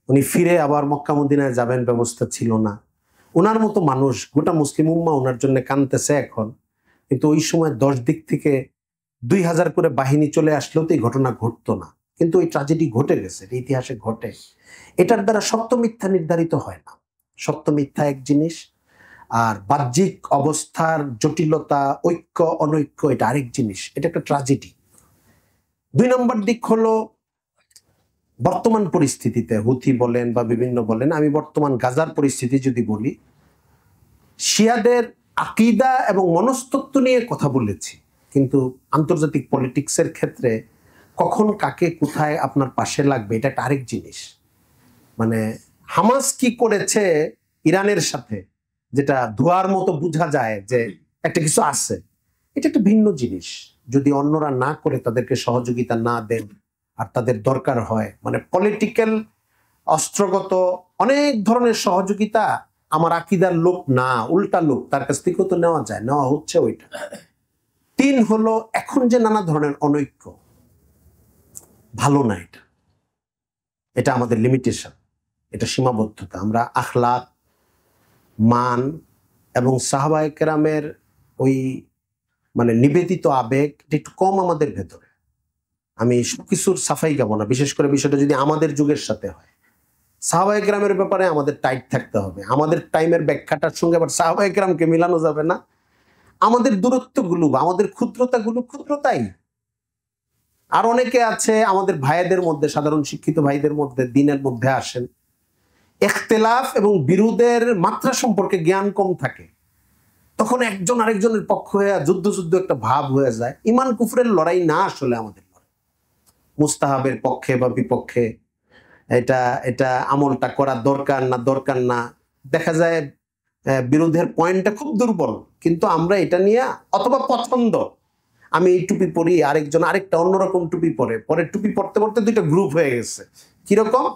উনি ফিরে আবার মক্কা মদিনায় যাবেন, ব্যবস্থা ছিল না। ওনার মতো মানুষ, গোটা মুসলিম উম্মাহ ওনার জন্য কাঁদতেছে এখন। কিন্তু ওই সময় 10 দিক থেকে 2000 করে বাহিনী চলে আসলেও তো এই ঘটনা ঘটতো না। কিন্তু ওই ট্র্যাজেডি ঘটে গেছে, এটা ইতিহাসে ঘটে। এটার দ্বারা সত্য মিথ্যা নির্ধারিত হয় না। সত্য মিথ্যা এক জিনিস, আর বাহ্যিক অবস্থার জটিলতা, ঐক্য অনৈক্য, এটা আরেক জিনিস। এটা একটা ট্র্যাজেডি। 2 নম্বর দিক হলো, বর্তমান পরিস্থিতিতে হুথি বলেন বা বিভিন্ন বলেন, আমি বর্তমান গাজার পরিস্থিতি যদি বলি, শিয়াদের আকীদা এবং মনস্তত্ত্ব নিয়ে কথা বলেছি, কিন্তু আন্তর্জাতিক পলিটিক্সের ক্ষেত্রে কখন কাকে কোথায় আপনার পাশে লাগবে, এটা একটা আরেক জিনিস। মানে হামাস কি করেছে ইরানের সাথে, যেটা ধোঁয়ার মতো বোঝা যায় যে একটা কিছু আছে, এটা একটা ভিন্ন জিনিস। যদি অন্যরা না করে, তাদেরকে সহযোগিতা না দেন, আর তাদের দরকার হয়, মানে পলিটিক্যাল অস্ত্রগত অনেক ধরনের সহযোগিতা, আমার আকীদার লোক না, উল্টা লোক, তার কাছ থেকেও তো নেওয়া যায়, নেওয়া হচ্ছে ওইটা। 3 হলো, এখন যে নানা ধরনের অনৈক্য, ভালো না। এটা আমাদের লিমিটেশন, এটা সীমাবদ্ধতা। আমরা আখলাক, মান এবং সাহাবায়ে কেরামের ওই মানে নিবেদিত আবেগ একটু কম আমাদের ভেতরে। আমি সবকিছুর সাফাই গাবো না, বিশেষ করে বিষয়টা যদি আমাদের যুগের সাথে হয়। সাহাবায়ে কেরামের ব্যাপারে আমাদের টাইট থাকতে হবে। আমাদের টাইমের ব্যাখ্যাটার সঙ্গে আবার সাহাবায়ে কেরামকে মিলানো যাবে না। আমাদের দূরত্বগুলো বা আমাদের ক্ষুদ্রতাগুলো ক্ষুদ্রতাই। আর অনেকে আছে আমাদের ভাইদের মধ্যে, সাধারণ শিক্ষিত ভাইদের মধ্যে, দিনের মধ্যে আসেন, ইখতিলাফ এবং বিরোধের মাত্রা সম্পর্কে জ্ঞান কম থাকে, তখন একজন আরেকজনের পক্ষ হয়ে যুদ্ধ একটা ভাব হয়ে যায়। ইমান কুফরের লড়াই না, আসলে আমাদের লড়াই মুস্তাহাবের পক্ষে বা বিপক্ষে, এটা আমলটা করা দরকার না। দেখা যায় বিরোধের পয়েন্টটা খুব দুর্বল, কিন্তু আমরা এটা নিয়ে, অথবা পছন্দ, আমি এই টুপি পরি, আরেকজন আরেকটা অন্যরকম টুপি পরে টুপি পরতে 2টা গ্রুপ হয়ে গেছে। কিরকম?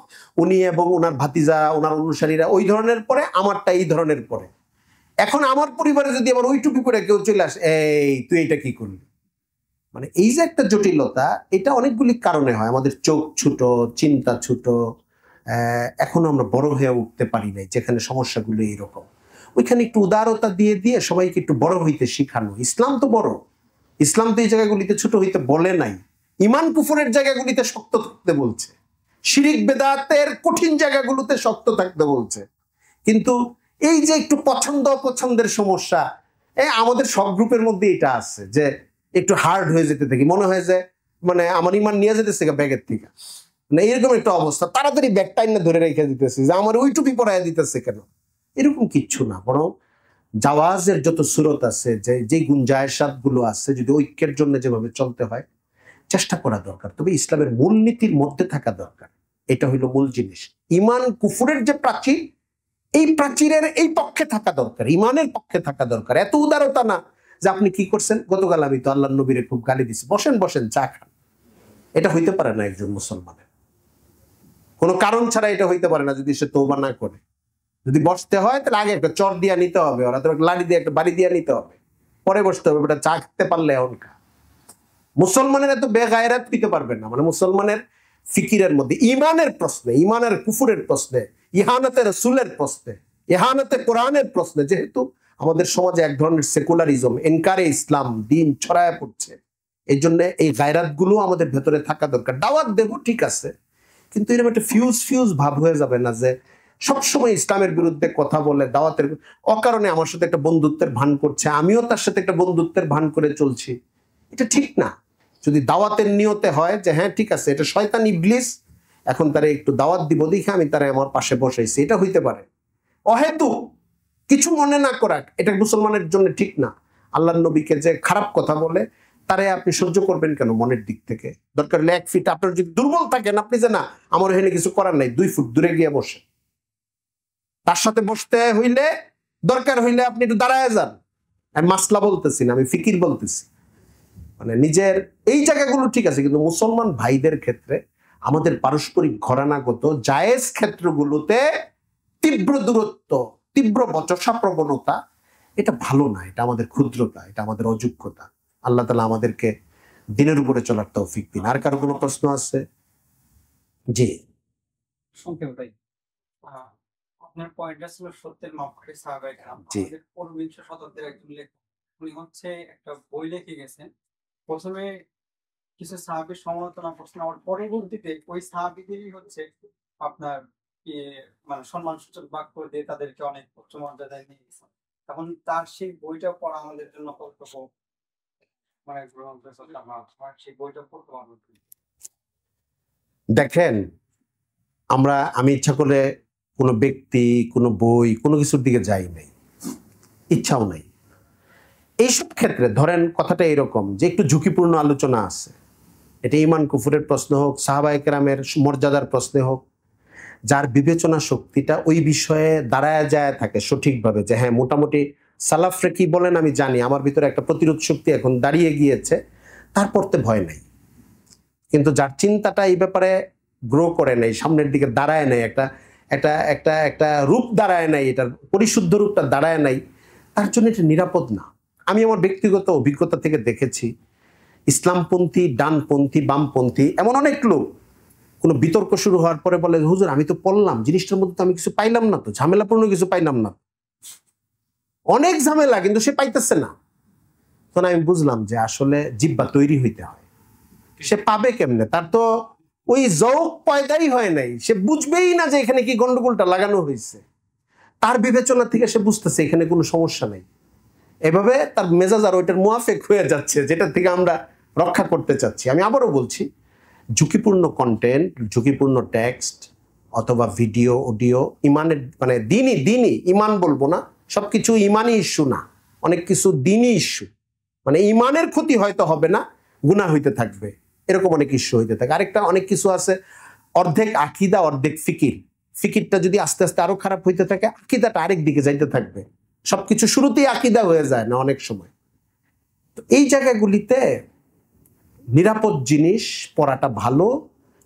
উনি এবং ওনার ভাতিজা, ওনার অনুসারীরা ওই ধরনের পরে, আমারটা এই ধরনের পরে। এখন আমার পরিবারে যদি আবার ওই টুপি পরে কেউ চলে আসে, এই তুই এটা কি করলি, মানে এই যে একটা জটিলতা, এটা অনেকগুলি কারণে হয়। আমাদের চোখ ছোট, চিন্তা ছোট, এখনো আমরা বড় হয়ে উঠতে পারি নাই, যেখানে সমস্যাগুলো এইরকম। ওইখানে একটু উদারতা দিয়ে সবাইকে একটু বড় হইতে শিখানো। ইসলাম তো বড়, ইসলাম তো এই জায়গাগুলিতে ছোট হইতে বলে নাই। ইমান কুফরের জায়গাগুলিতে শক্ত থাকতে বলছে, শিরিক বেদাতের কঠিন জায়গাগুলোতে শক্ত থাকতে বলছে। কিন্তু এই যে একটু পছন্দের সমস্যা, আমাদের সব গ্রুপের মধ্যে এটা আছে, যে একটু হার্ড হয়ে যেতে থাকি, মনে হয় যে মানে আমার ইমান নিয়ে যেতেছে ব্যাগের থেকে, মানে এরকম একটা অবস্থা। তাড়াতাড়ি ব্যাগ টাইম না ধরে রেখে দিতেছে, যে আমার ওই টুপি পরাইয়া দিতেছে কেন। এরকম কিচ্ছু না, বরং জাওয়াজের যত সুরত আছে, যে গুঞ্জায়সাত গুলো আছে, যদি ঐক্যের জন্য যেভাবে চলতে হয় চেষ্টা করা দরকার, তবে ইসলামের মূলনীতির মধ্যে থাকা দরকার। এটা হইল মূল জিনিস। ইমান কুফুরের যে প্রাচীর, এই প্রাচীরের এই পক্ষে থাকা দরকার, ইমানের পক্ষে থাকা দরকার। এত উদারতা না যে আপনি কি করছেন, গতকাল আমি তো আল্লাহ নবীরে খুব গালি দিছি, বসেন বসেন চা খান। এটা হইতে পারে না একজন মুসলমানের, কোনো কারণ ছাড়া এটা হইতে পারে না যদি সে তওবা না করে। যদি বসতে হয় তাহলে আগে একটা চর দিয়া নিতে হবে, ওরা তো লাড়ি দিয়ে একটা বাড়ি দিয়া নিতে হবে, পরে বসতে হবে। এটা চা খেতে পারলে এমন খা। মুসলমানের এত বেগায়রাত হইতে পারবেন না, মানে মুসলমানের ফিকিরের মধ্যে ইমানের প্রশ্নে, ইমানের কুফুরের প্রশ্নে, ইহানতে রাসূলের প্রশ্নে, ইহানতে কোরআনের প্রশ্নে, যেহেতু আমাদের সমাজে এক ধরনের সেকুলারিজম, এনকারে ইসলাম দিন ছড়ায় পড়ছে, এই জন্য এই গায়রাত গুলো আমাদের ভেতরে থাকা দরকার। দাওয়াত দেবো ঠিক আছে, কিন্তু এরকম একটা ফিউজ ভাব হয়ে যাবে না যে সবসময় ইসলামের বিরুদ্ধে কথা বলে দাওয়াতের অকারণে আমার সাথে একটা বন্ধুত্বের ভান করছে, আমিও তার সাথে একটা বন্ধুত্বের ভান করে চলছি। এটা ঠিক না। যদি দাওয়াতের নিয়তে হয় যে হ্যাঁ ঠিক আছে, এটা শয়তান ইবলিস, এখন তারা একটু দাওয়াত দিব দেখে আমি তারা আমার পাশে বসাইছি, এটা হইতে পারে। অহেতু কিছু মনে না করা, এটা মুসলমানের জন্য ঠিক না। আল্লাহর নবীকে যে খারাপ কথা বলে তারে আপনি সহ্য করবেন কেন মনের দিক থেকে? দরকার হলে 1 ফিট, আপনার যদি দুর্বল থাকেন আপনি যে না আমার এখানে কিছু করার নাই, 2 ফুট দূরে গিয়ে বসে। তার সাথে বসতে হইলে দরকার হইলে আপনি একটু দাঁড়ায় যান। আমি মাসলা বলতেছি না, আমি ফিকির বলতেছি। মানে নিজের এই জায়গাগুলো ঠিক আছে, কিন্তু মুসলমান ভাইদের ক্ষেত্রে আমাদের পারস্পরিক ঘরানাগত জায়েজ ক্ষেত্রগুলোতে তীব্র দূরত্ব, তীব্র বচসা প্রবণতা, এটা ভালো না, এটা আমাদের ক্ষুদ্রতা, এটা আমাদের অযোগ্যতা। আল্লাহ তাআলা আমাদেরকে দিনের উপরে চলার তৌফিক দিন। আর কারো কোনো প্রশ্ন আছে? জি সংক্ষেপে ভাই, আপনার পয়েন্টটা ছিল সত্যের মাপকাঠি সাহাবায়ে কেরাম। জি। আমাদের ঊনবিংশ শতাব্দীর একজন লেখক, উনি হচ্ছে একটা বই লিখে গেছেন। প্রথমে কিছু সাহাবীর সমালোচনা করছেন, আবার পরবর্তীতে ওই সাহাবীদেরই হচ্ছে আপনার মানে সম্মানসূচক বাক্য দিয়ে তাদেরকে অনেক উচ্চ মর্যাদায় নিয়ে গেছেন। এখন তার সেই বইটা পড়া আমাদের জন্য কর্তব্য, মানে আমার সেই বইটা পড়তে পারবো। দেখেন, আমি ইচ্ছা করে কোনো ব্যক্তি, কোনো বই, কোনো কিছুর দিকে যাই নাই, ইচ্ছাও নাই। এইসব ক্ষেত্রে ধরেন কথাটা এরকম যে একটু ঝুঁকিপূর্ণ আলোচনা আছে, এটা ইমান কুফুরের প্রশ্ন হোক, সাহাবায়ে কেরামের মর্যাদার প্রশ্নে হোক, যার বিবেচনা শক্তিটা ওই বিষয়ে দাঁড়ায় যায় থাকে সঠিকভাবে, যে হ্যাঁ মোটামুটি সালাফরে কি বলেন আমি জানি, আমার ভিতরে একটা প্রতিরোধ শক্তি এখন দাঁড়িয়ে গিয়েছে, তার পড়তে ভয় নাই। কিন্তু যার চিন্তাটা এই ব্যাপারে গ্রো করে নাই, সামনের দিকে দাঁড়ায় নাই, একটা একটা একটা একটা রূপ দাঁড়ায় নাই, এটার পরিশুদ্ধ রূপটা দাঁড়ায় নাই, তার জন্য এটা নিরাপদ না। আমি আমার ব্যক্তিগত অভিজ্ঞতা থেকে দেখেছি, ইসলামপন্থী, ডানপন্থী, বামপন্থী এমন অনেক লোক কোনো বিতর্ক শুরু হওয়ার পরে বলে, হুজুর আমি তো পড়লাম, জিনিসটার মধ্যে তো আমি কিছু পাইলাম না, তো ঝামেলাপূর্ণ কিছু পাইলাম না, অনেক ঝামেলা, কিন্তু সে পাইতেছে না। তখন আমি বুঝলাম যে আসলে জিহ্বা তৈরি হইতে হয়। সে পাবে কেমনে? তার তো ওই যৌক পয়দাই হয় নাই, সে বুঝবেই না যে এখানে কি গন্ডগোলটা লাগানো হয়েছে। তার বিবেচনা থেকে সে বুঝতেছে এখানে কোনো সমস্যা নেই, এভাবে তার মেজাজ আর ওইটার মুয়াফেক হয়ে যাচ্ছে, যেটা থেকে আমরা রক্ষা করতে চাচ্ছি। আমি আবারও বলছি, ঝুঁকিপূর্ণ কন্টেন্ট, ঝুঁকিপূর্ণ টেক্সট অথবা ভিডিও, অডিও, ইমানের মানে দিনই ইমান বলবো না, সবকিছু ইমানই ইস্যু না, অনেক কিছু দিনই ইস্যু, মানে ইমানের ক্ষতি হয়তো হবে না, গুনাহ হইতে থাকবে, এরকম অনেক ইস্যু হইতে থাকে। আরেকটা অনেক কিছু আছে অর্ধেক আকিদা অর্ধেক ফিকির, ফিকিরটা যদি আস্তে আস্তে আরো খারাপ হইতে থাকে, আকিদাটা আরেক দিকে যাইতে থাকবে। সবকিছু শুরুতেই আকিদা হয়ে যায় না অনেক সময়। তো এই জায়গাগুলিতে নিরাপদ জিনিস পড়াটা ভালো,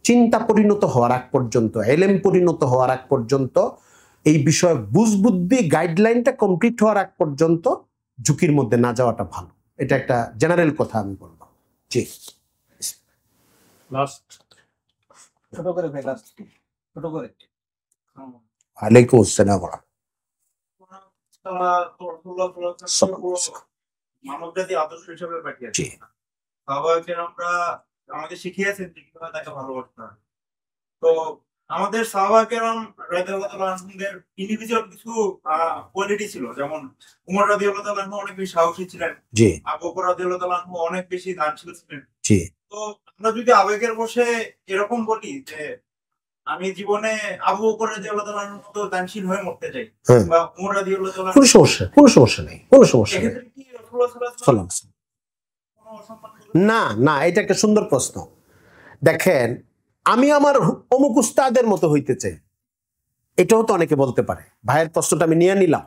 চিন্তা পরিণত হওয়ার আগ পর্যন্ত, এলেম পরিণত হওয়ার আগ পর্যন্ত, এই বিষয়ে বুঝবুদ্ধি গাইডলাইনটা কমপ্লিট হওয়ার আগ পর্যন্ত ঝুঁকির মধ্যে না যাওয়াটা ভালো। এটা একটা জেনারেল কথা আমি বলবো। জি লাস্ট ছোট করে ভাই, লাস্ট ছোট করে। ওয়ালাইকুম আসসালাম। মানব জাতি আদর্শ হিসেবে পাঠিয়েছে। জি সাহাবায়ে-কেরামরা আমাকে শিখিয়েছেন যে কিভাবে তাকে ভালোবাসতে হয়। তো আমাদের সাহাবায়ে-কেরাম রাদিয়াল্লাহু তাআলা আনহুদের ইন্ডিভিজুয়াল কিছু কোয়ালিটি ছিল, যেমন উমর রাদিয়াল্লাহু তাআলা আনহু অনেক বেশি সাহসী ছিলেন, জি আবু বকর রাদিয়াল্লাহু তাআলা আনহু অনেক বেশি দানশীল ছিলেন। জি তো আমরা যদি আবেগের বশে এরকম বলি যে আমি জীবনে আবু বকর রাদিয়াল্লাহু তাআলার মতো দানশীল হয়ে মরতে চাই, হ্যাঁ। বা ওমর রাদিয়াল্লাহু তাআলা, কোনো সমস্যা নেই, কোনো সমস্যা নেই। এক্ষেত্রে কি রাসূলুল্লাহ সাল্লাল্লাহু আলাইহি সালাম। ওয়াসাল্লাম কোনো অসম্মান করবেন? না না, এটা একটা সুন্দর প্রশ্ন। দেখেন, আমি আমার অমুক উস্তাদের মতো হইতে চাই, এটাও তো অনেকে বলতে পারে। ভাইয়ের প্রশ্নটা আমি নিয়ে নিলাম,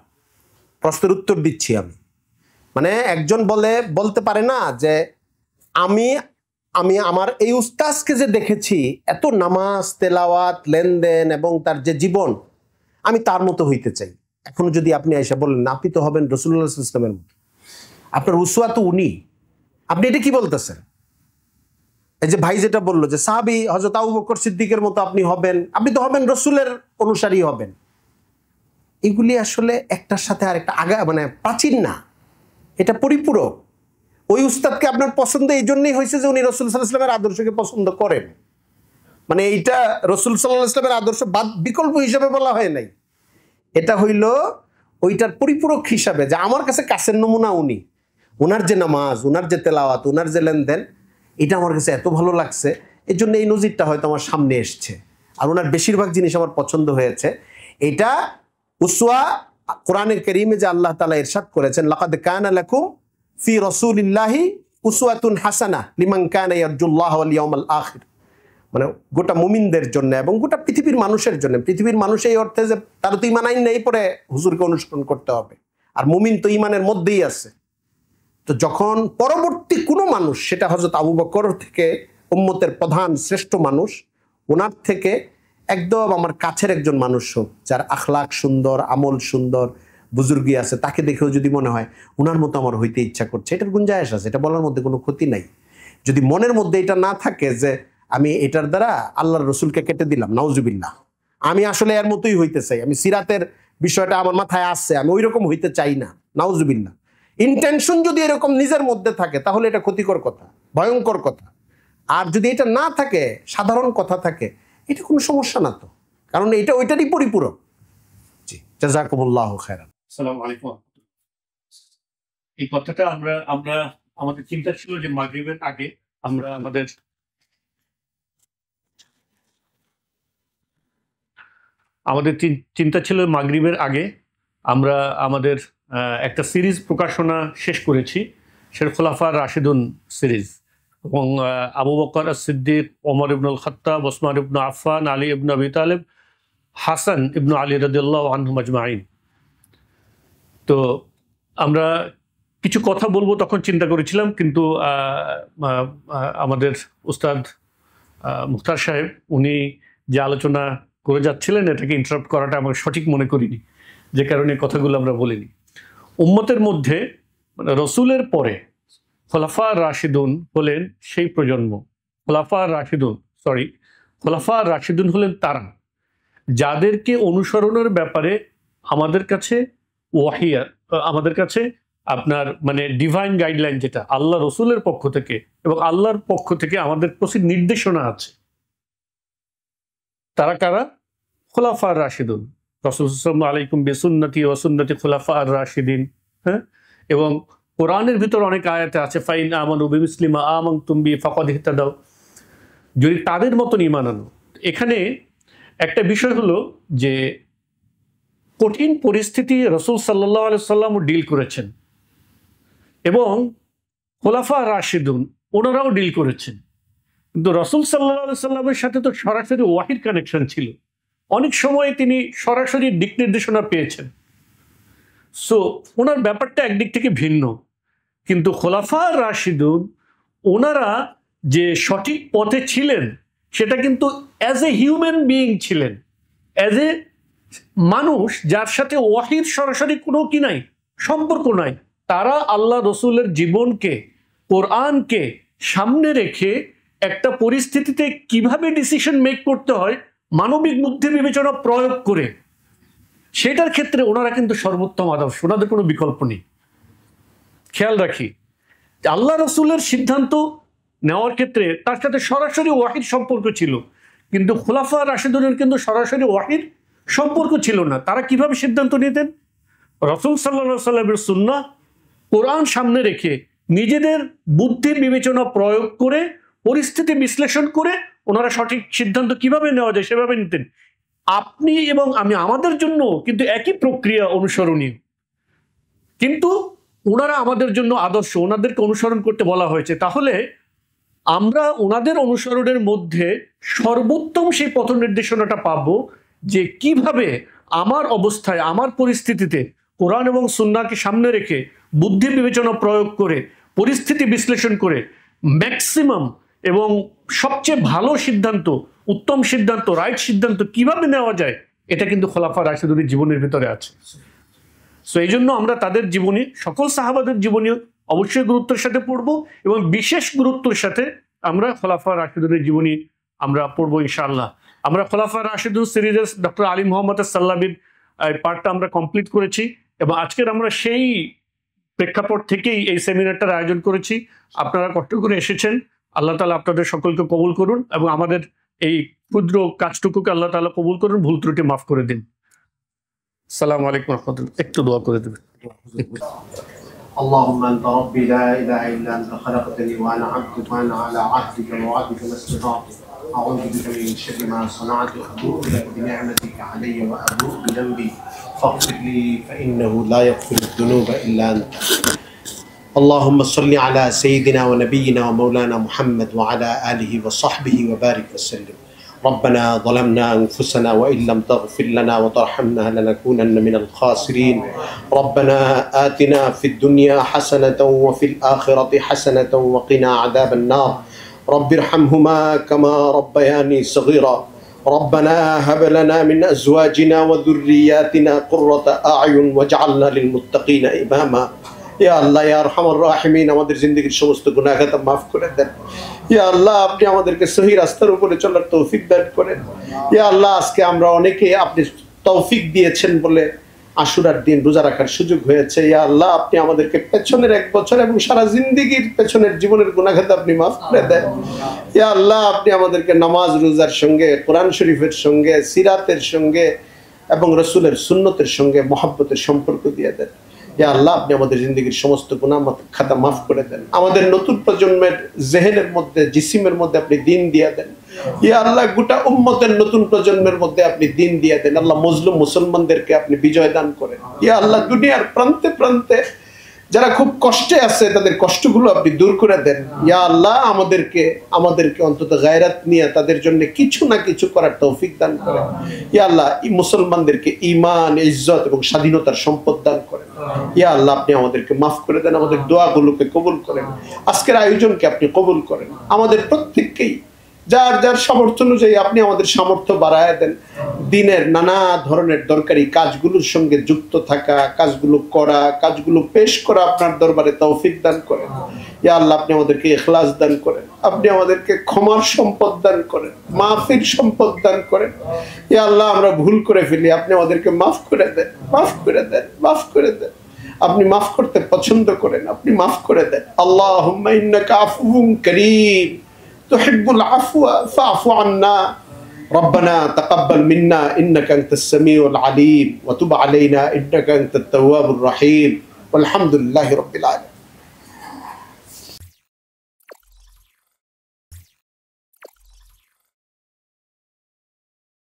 প্রশ্নের উত্তর দিচ্ছি আমি। মানে একজন বলতে পারে না যে আমি আমি আমার এই উস্তাদকে যে দেখেছি এত নামাজ, তেলাওয়াত, লেনদেন এবং তার যে জীবন, আমি তার মতো হইতে চাই। এখন যদি আপনি এসে বলেন না, আপনি তো হবেন রাসূলুল্লাহ সাল্লাল্লাহু আলাইহি ওয়াসাল্লামের মতো, আপনার উসওয়া তো উনি, আপনি এটা কি বলতেছেন? এই যে ভাই যেটা বললো যে সাহাবী হযরত আবু বকর সিদ্দিকের মতো আপনি হবেন, আপনি তো হবেন রসুলের অনুসারী হবেন। এগুলি আসলে একটার সাথে আরেকটা মানে প্রাচীন না, এটা পরিপূরক। ওই উস্তাদকে আপনার পছন্দ এই জন্যই হয়েছে যে উনি রাসূল সাল্লাল্লাহু আলাইহি ওয়াসাল্লামের আদর্শকে পছন্দ করেন। মানে এইটা রাসূল সাল্লাল্লাহু আলাইহি ওয়াসাল্লামের আদর্শ বিকল্প হিসেবে বলা হয় নাই, এটা হইল ওইটার পরিপূরক হিসাবে, যে আমার কাছে কাছের নমুনা উনি, ওনার যে নামাজ, ওনার যে তেলাওয়াত, ওনার যে লেনদেন, এটা আমার কাছে এত ভালো লাগছে, এই জন্য এই নজিরটা হয়তো আমার সামনে এসছে। আর ওনার বেশিরভাগ জিনিস আমার পছন্দ হয়েছে। এটা উসওয়া কোরআনের কারীমে যে আল্লাহ তাআলা ইরশাদ করেছেন, লাকাদ কানা লাকুম ফি রাসূলিল্লাহি উসওয়াতুন হাসানাহ লিমান কানা ইয়ারজুল্লাহ ওয়াল ইয়াউমাল আখির। মানে গোটা মুমিনদের জন্য এবং গোটা পৃথিবীর মানুষের জন্য। পৃথিবীর মানুষ এই অর্থে যে তার তো ঈমান আইন নেই, পরে হুজুরকে অনুসরণ করতে হবে, আর মুমিন তো ঈমানের মধ্যেই আছে। তো যখন পরবর্তী কোনো মানুষ, সেটা হযরত আবু বকর থেকে উম্মতের প্রধান শ্রেষ্ঠ মানুষ, ওনার থেকে একদম আমার কাছের একজন মানুষ হোক, যার আখলাক সুন্দর, আমল সুন্দর, বুজুর্গি আছে, তাকে দেখেও যদি মনে হয় ওনার মতো আমার হইতে ইচ্ছা করছে, এটার গুঞ্জায়েশ আছে, এটা বলার মধ্যে কোনো ক্ষতি নাই। যদি মনের মধ্যে এটা না থাকে যে আমি এটার দ্বারা আল্লাহর রসুলকে কেটে দিলাম, নাউজুবিল্লাহ, আমি আসলে এর মতোই হইতে চাই, আমি সিরাতের বিষয়টা আমার মাথায় আসছে, আমি ওই রকম হইতে চাই না, নাউজুবিল্লাহ, ইন্টেনশন যদি এরকম নিজের মধ্যে থাকে তাহলে এটা ক্ষতিকর কথা, ভয়ঙ্কর কথা। আর যদি এটা না থাকে, সাধারণ কথা থাকে, এটা কোনো সমস্যা না তো, কারণ এটা ওইটারই পরিপূরক। জি, জাযাকুমুল্লাহু খায়রান। আসসালামু আলাইকুম। এই কথাটা আমরা আমাদের চিন্তা ছিল যে মাগরিবের আগে আমরা আমাদের চিন্তা ছিল মাগরিবের আগে আমরা আমাদের একটা সিরিজ প্রকাশনা শেষ করেছি, সেটা খোলাফা রাশিদুন সিরিজ, এবং আবু বকর as-সিদ্দিক, ওমর ইবনুল খাত্তাব, ওসমান ইবনু আফফান, আলী ইবনু আবি তালেব, হাসান ইবনু আলী রাদিয়াল্লাহু আনহুম আজমাইন। তো আমরা কিছু কথা বলবো তখন চিন্তা করেছিলাম, কিন্তু আমাদের উস্তাদ মুখতার সাহেব উনি যে আলোচনা করে যাচ্ছিলেন, এটাকে ইন্টারাপ্ট করাটা আমরা সঠিক মনে করিনি, যে কারণে কথাগুলো আমরা বলিনি। উম্মতের মধ্যে মানে রসুলের পরে খোলাফা রাশিদুন হলেন সেই প্রজন্ম। খোলাফা রাশিদুন হলেন তারা যাদেরকে অনুসরণের ব্যাপারে আমাদের কাছে আমাদের কাছে আপনার মানে ডিভাইন গাইডলাইন, যেটা আল্লাহ রসুলের পক্ষ থেকে এবং আল্লাহর পক্ষ থেকে আমাদের প্রতি নির্দেশনা আছে। তারা কারা? খোলাফা রাশিদুন। রাসূল সাল্লাল্লাহু আলাইকুম বিসুন্নতি ওয়া সুন্নতি খোলাফা রাশিদিন। হ্যাঁ, এবং কোরআনের ভিতর অনেক আয়াতে আছে, ফাইন আমানু বিমিসলি মা আমানতুম বি ফাকাদ ইহতাদাও, যদি তাদের মতন ঈমান আনো। এখানে একটা বিষয় হলো যে কঠিন পরিস্থিতি রাসূল সাল্লাল্লাহু আলাইহি ওয়াসাল্লাম ডিল করেছেন, এবং খোলাফা রাশিদুন ওনারাও ডিল করেছেন। কিন্তু রাসূল সাল্লাল্লাহু আলাইহি ওয়াসাল্লামের সাথে তো সরাসরি ওয়াহির কানেকশন ছিল, অনেক সময় তিনি সরাসরি দিক নির্দেশনা পেয়েছেন। সো ওনার ব্যাপারটা একদিক থেকে ভিন্ন। কিন্তু খোলাফা রাশিদুন ওনারা যে সঠিক পথে ছিলেন, সেটা কিন্তু অ্যাজ এ হিউম্যান বিইং ছিলেন, অ্যাজ এ মানুষ যার সাথে ওয়াহির সরাসরি কোনো কি নাই, সম্পর্ক নাই। তারা আল্লাহ রসুলের জীবনকে, কোরআনকে সামনে রেখে একটা পরিস্থিতিতে কিভাবে ডিসিশন মেক করতে হয় মানবিক বুদ্ধি বিবেচনা প্রয়োগ করে, সেটার ক্ষেত্রে ওনারা কিন্তু সর্বোত্তম আদর্শ, ওনাদের কোনো বিকল্প নেই। খেয়াল রাখি, আল্লাহ রসুলের সিদ্ধান্ত নেওয়ার ক্ষেত্রে তার সাথে সরাসরি ওয়াহির সম্পর্ক ছিল, কিন্তু খোলাফা রাশিদুনের কিন্তু সরাসরি ওয়াহির সম্পর্ক ছিল না। তারা কিভাবে সিদ্ধান্ত নিতেন? রাসূল সাল্লাল্লাহু আলাইহি ওয়াসাল্লামের সুন্নাহ, কোরআন সামনে রেখে নিজেদের বুদ্ধি বিবেচনা প্রয়োগ করে, পরিস্থিতি বিশ্লেষণ করে ওনারা সঠিক সিদ্ধান্ত কিভাবে নেওয়া যায় সেভাবে নিতেন। আপনি এবং আমি আমাদের জন্য কিন্তু একই প্রক্রিয়া অনুসরণীয়, কিন্তু ওনারা আমাদের জন্য আদর্শ, ওনাদেরকে অনুসরণ করতে বলা হয়েছে। তাহলে আমরা ওনাদের অনুসরণের মধ্যে সর্বোত্তম সেই পথ নির্দেশনাটা পাবো যে কিভাবে আমার অবস্থায়, আমার পরিস্থিতিতে কোরআন এবং সুন্নাহকে সামনে রেখে বুদ্ধি বিবেচনা প্রয়োগ করে, পরিস্থিতি বিশ্লেষণ করে ম্যাক্সিমাম এবং সবচেয়ে ভালো সিদ্ধান্ত, উত্তম সিদ্ধান্ত, রাইট সিদ্ধান্ত কিভাবে নেওয়া যায়, এটা কিন্তু খোলাফা রাশিদুনের জীবনের ভিতরে আছে। সো এই জন্য আমরা তাদের জীবনী, সকল সাহাবাদের জীবনী অবশ্যই গুরুত্বের সাথে পড়বো এবং বিশেষ গুরুত্বের সাথে আমরা খোলাফা রাশিদুনের জীবনী আমরা পড়বো ইনশাআল্লাহ। আমরা খোলাফা রাশিদুন সিরিজের ডক্টর আলী মোহাম্মদ সাল্লাবির পার্টটা আমরা কমপ্লিট করেছি এবং আজকের আমরা সেই প্রেক্ষাপট থেকেই এই সেমিনারটার আয়োজন করেছি। আপনারা কষ্ট করে এসেছেন, আল্লাহ তাআলা আপনাদের সকলকে কবুল করুন এবং আমাদের এই ক্ষুদ্র কাজটুকুকে আল্লাহ তাআলা কবুল করুন, ভুল ত্রুটি মাফ করে দিন। আসসালামু আলাইকুম ওয়া রাহমাতুল্লাহ। একটু দোয়া করে দেবেন। اللهم انت ربي لا اله الا انت خلقتني وانا عبدك وانا على عهدك ووعدك ما استطعت اعوذ بك من شر ما صنعت ابوء لك بنعمتك علي وابوء بذنبي فاغفر لي فانه لا يغفر الذنوب الا انت. اللهم صل على سيدنا ونبينا ومولانا محمد وعلى اله وصحبه وبارك وسلم. ربنا ظلمنا أنفسنا وإن لم تغفر لنا وترحمنا لنكونن من الخاسرين. ربنا آتنا في الدنيا حسنة وفي الآخرة حسنة وقنا عذاب النار. رب ارحمهما كما ربياني صغيرا. ربنا هب لنا من أزواجنا وذرياتنا قرة أعين واجعلنا للمتقين إماما. ইয়া আল্লাহ ইয়া আরহামার রাহিমিন, আমাদের জিন্দেগির সমস্ত গুনাহ খাতা মাফ করে দেন। ইয়া আল্লাহ আপনি আমাদেরকে সহি রাস্তার উপরে চলার তৌফিক দান করেন। ইয়া আল্লাহ আজকে আমরা অনেকে আপনি তৌফিক দিয়েছেন বলে আশুরার দিন রোজা রাখার সুযোগ হয়েছে। ইয়া আল্লাহ আপনি আমাদেরকে পেছনের 1 বছর এবং সারা জিন্দেগির পেছনের জীবনের গুনাহ খাতা আপনি মাফ করে দেন। ইয়া আল্লাহ আপনি আমাদেরকে নামাজ রোজার সঙ্গে, কোরআন শরীফের সঙ্গে, সিরাতের সঙ্গে এবং রাসূলের সুন্নতের সঙ্গে মহব্বতের সম্পর্ক দিয়ে দেন। ইয়া আল্লাহ আপনি আমাদের জিন্দেগির সমস্ত গুনাহ খাতা মাফ করে দেন। আমাদের নতুন প্রজন্মের জেহেনের মধ্যে, জিসিমের মধ্যে আপনি দ্বীন দিয়ে দেন। ইয়া আল্লাহ গোটা উম্মতের নতুন প্রজন্মের মধ্যে আপনি দ্বীন দিয়ে দেন। আল্লাহ মজলুম মুসলমানদেরকে আপনি বিজয় দান করেন। ইয়া আল্লাহ দুনিয়ার প্রান্তে প্রান্তে যারা খুব কষ্টে আছে তাদের কষ্টগুলো আপনি দূর করে দেন। ইয়া আল্লাহ আমাদেরকে অন্তত গায়রাত নিয়ে তাদের জন্য কিছু না কিছু করার তৌফিক দান করেন। ইয়া আল্লাহ এই মুসলমানদেরকে ঈমান, ইজ্জত এবং স্বাধীনতার সম্পদ দান করেন। ইয়া আল্লাহ আপনি আমাদেরকে মাফ করে দেন, আমাদের দোয়াগুলোকে কবুল করেন, আজকের আয়োজনকে আপনি কবুল করেন। আমাদের প্রত্যেককেই যার যার সামর্থ্য অনুযায়ী আপনি আমাদের সামর্থ্য বাড়ায় দেন। দিনের নানা ধরনের দরকারি কাজগুলোর সঙ্গে যুক্ত থাকা, কাজগুলো করা, কাজগুলো পেশ করা আপনার দরবারে তৌফিক দান করেন। ইয়া আল্লাহ আপনি আমাদেরকে ইখলাস দান করেন, আপনি আমাদেরকে ক্ষমার সম্পদ দান করেন, মাফির সম্পদ দান করেন। ইয়া আল্লাহ আমরা ভুল করে ফেলি, আপনি আমাদেরকে মাফ করে দেন, মাফ করে দেন, মাফ করে দেন। আপনি মাফ করতে পছন্দ করেন, আপনি মাফ করে দেন। আল্লাহুম্মা ইন্নাকা আফুউন কারীম تحب العفو فاعف عنا. ربنا تقبل منا إنك أنت السميع العليم وتب علينا إنك أنت التواب الرحيم والحمد لله رب العالمين.